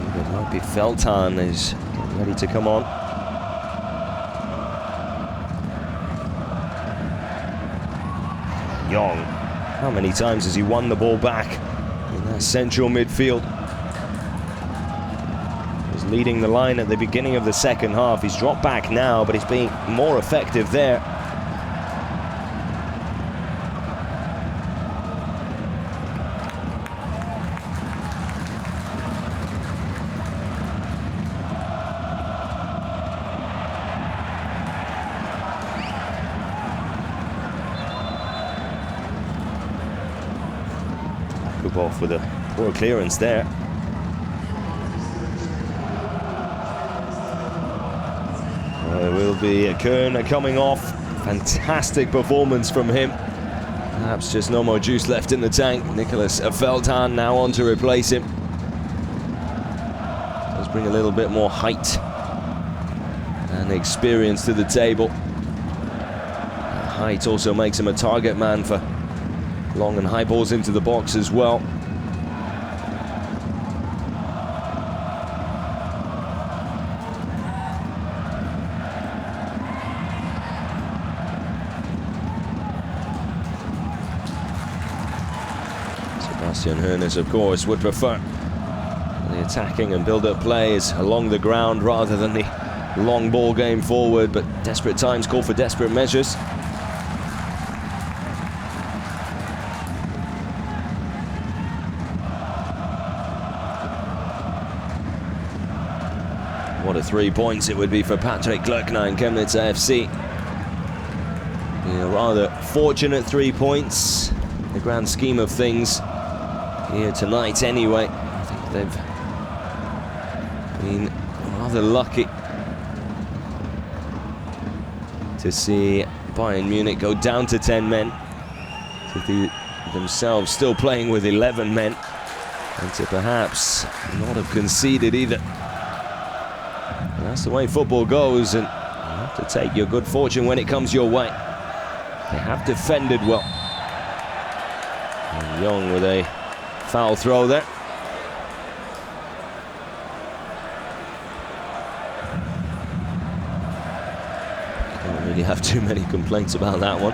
It might be Feldhahn is ready to come on. Young, how many times has he won the ball back in that central midfield? Leading the line at the beginning of the second half. He's dropped back now, but he's being more effective there. Off with a poor clearance there. There will be a Kern coming off. Fantastic performance from him. Perhaps just no more juice left in the tank. Nicholas Feldhahn now on to replace him. Does bring a little bit more height and experience to the table. Height also makes him a target man for long and high balls into the box as well. Sebastian Hoeneß, of course, would prefer the attacking and build-up plays along the ground rather than the long ball game forward, but desperate times call for desperate measures. What a 3 points it would be for Patrick Glöckner and Chemnitzer FC. A rather fortunate 3 points in the grand scheme of things here tonight anyway. I think they've been rather lucky to see Bayern Munich go down to 10 men, to themselves still playing with 11 men, and to perhaps not have conceded either. That's the way football goes, and you have to take your good fortune when it comes your way. They have defended well. And Young with a foul throw there. Can't really have too many complaints about that one.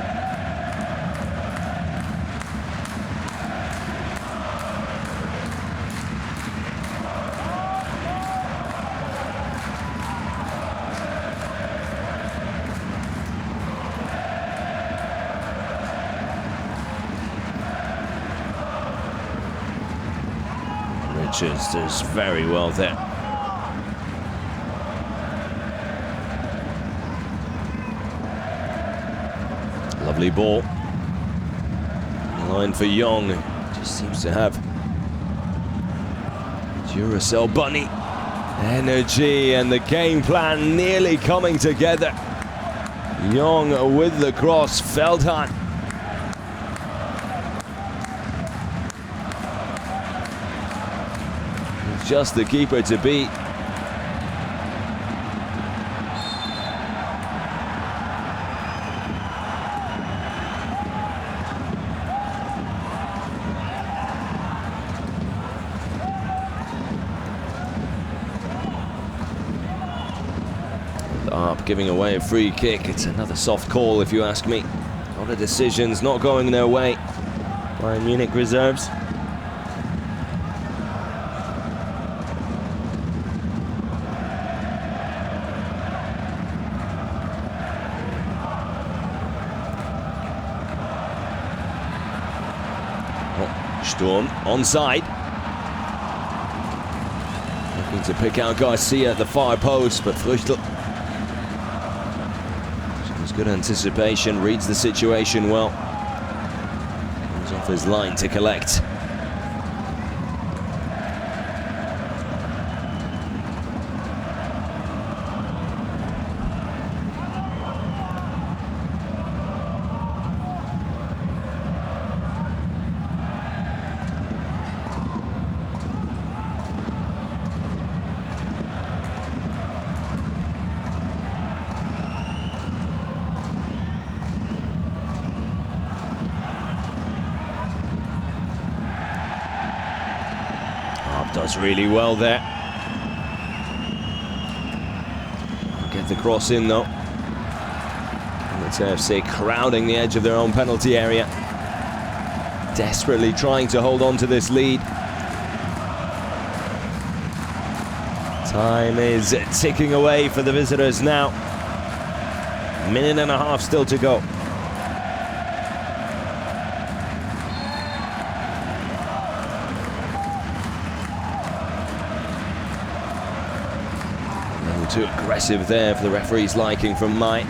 Does very well there. Lovely ball. Line for Young. Just seems to have Duracell bunny energy, and the game plan nearly coming together. Young with the cross. Feldhahn. Just the keeper to beat. Up, giving away a free kick. It's another soft call if you ask me. A lot of decisions not going their way. Bayern Munich reserves. Sturm onside. Looking to pick out Garcia at the far post, but Früchtl shows good anticipation, reads the situation well. Comes off his line to collect. Does really well there. Get the cross in though. Chemnitzer FC crowding the edge of their own penalty area. Desperately trying to hold on to this lead. Time is ticking away for the visitors now. Minute and a half still to go. Too aggressive there for the referee's liking from Mai.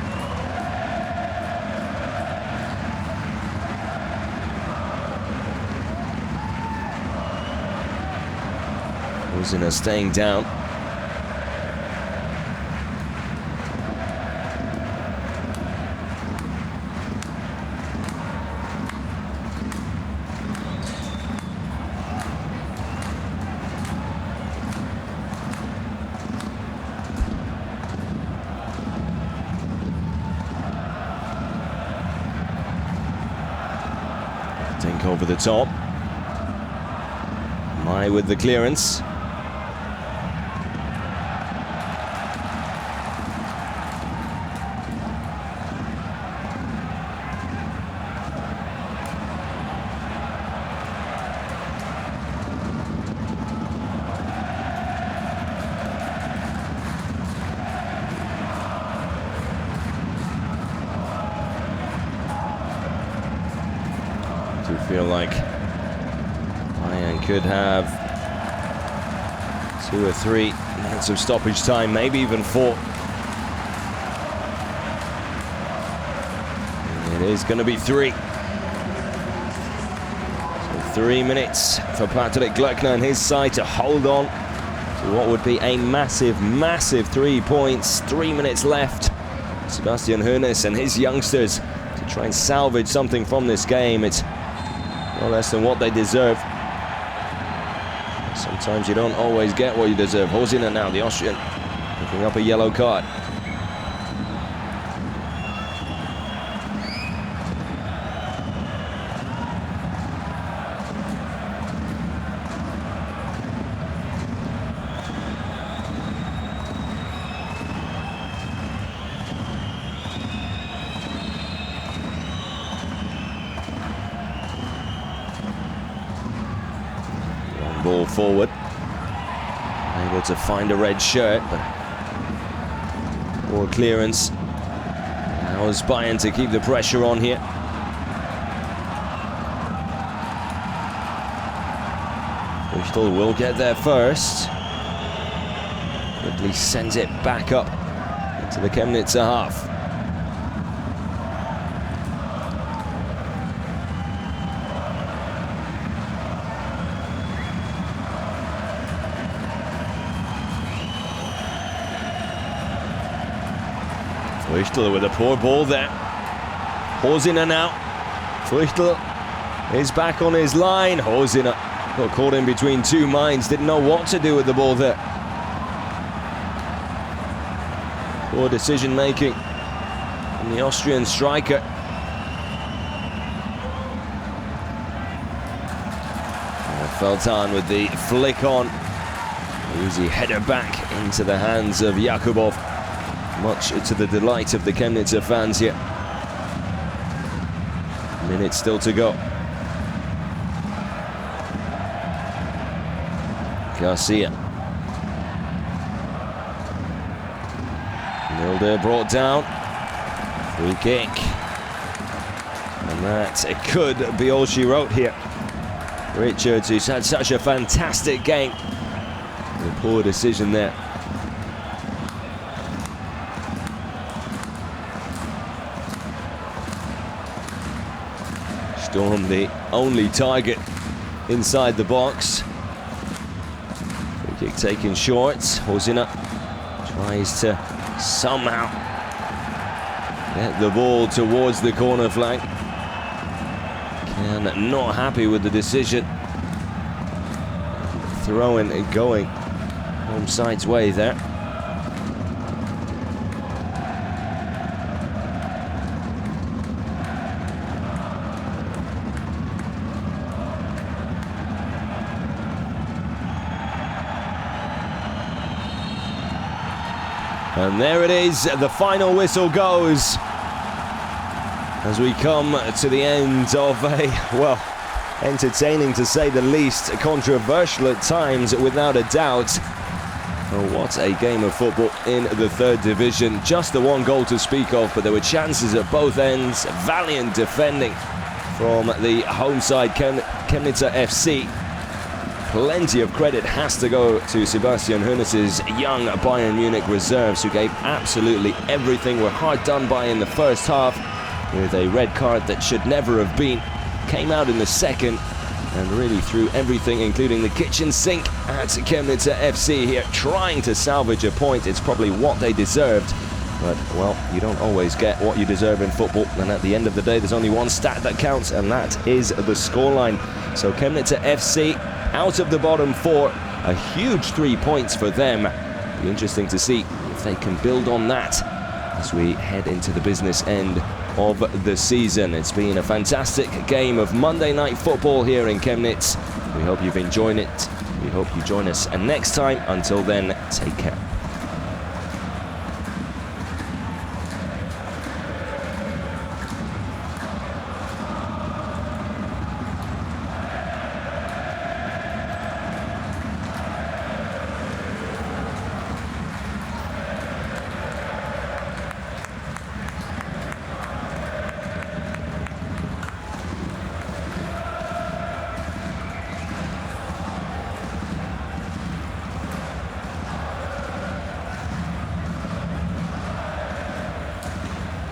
Uzina staying down. Dink over the top. Mai with the clearance. Feel like Bayern could have 2 or 3 minutes of stoppage time, maybe even 4. It is going to be 3. So 3 minutes for Patrick Glöckner and his side to hold on to what would be a massive, massive 3 points. 3 minutes left. Sebastian Hoeneß and his youngsters to try and salvage something from this game. It's no less than what they deserve. Sometimes you don't always get what you deserve. Hosiner now, the Austrian, picking up a yellow card. Ball forward, able to find a red shirt, but poor clearance. Allows Bayern to keep the pressure on here. Wichtel will get there first. Quickly sends it back up into the Chemnitzer half. Wichtel with a poor ball there. Hosiner now. Wichtel is back on his line. Hosiner got caught in between 2 minds, didn't know what to do with the ball there. Poor decision making from the Austrian striker. Feltan with the flick on. Easy header back into the hands of Jakubov. Much to the delight of the Chemnitzer fans here. Minutes still to go. Garcia. Milder brought down. Free kick. And that could be all she wrote here. Richards, who's had such a fantastic game. A poor decision there. Storm, the only target inside the box. Free kick taken short. Hosiner tries to somehow get the ball towards the corner flag. Can not happy with the decision. Throwing and going home side's way there. And there it is, the final whistle goes as we come to the end of a, well, entertaining to say the least, controversial at times, without a doubt. Oh, what a game of football in the third division. Just the one goal to speak of, but there were chances at both ends. Valiant defending from the home side, Chemnitzer FC. Plenty of credit has to go to Sebastian Hoeneß's young Bayern Munich reserves, who gave absolutely everything, were hard done by in the first half with a red card that should never have been. Came out in the second and really threw everything, including the kitchen sink, at Chemnitzer FC here, trying to salvage a point. It's probably what they deserved, but, well, you don't always get what you deserve in football, and at the end of the day, there's only one stat that counts, and that is the scoreline. So Chemnitzer FC out of the bottom four, a huge 3 points for them. Be interesting to see if they can build on that as we head into the business end of the season. It's been a fantastic game of Monday night football here in Chemnitz. We hope you've enjoyed it. We hope you join us next time. Until then, take care.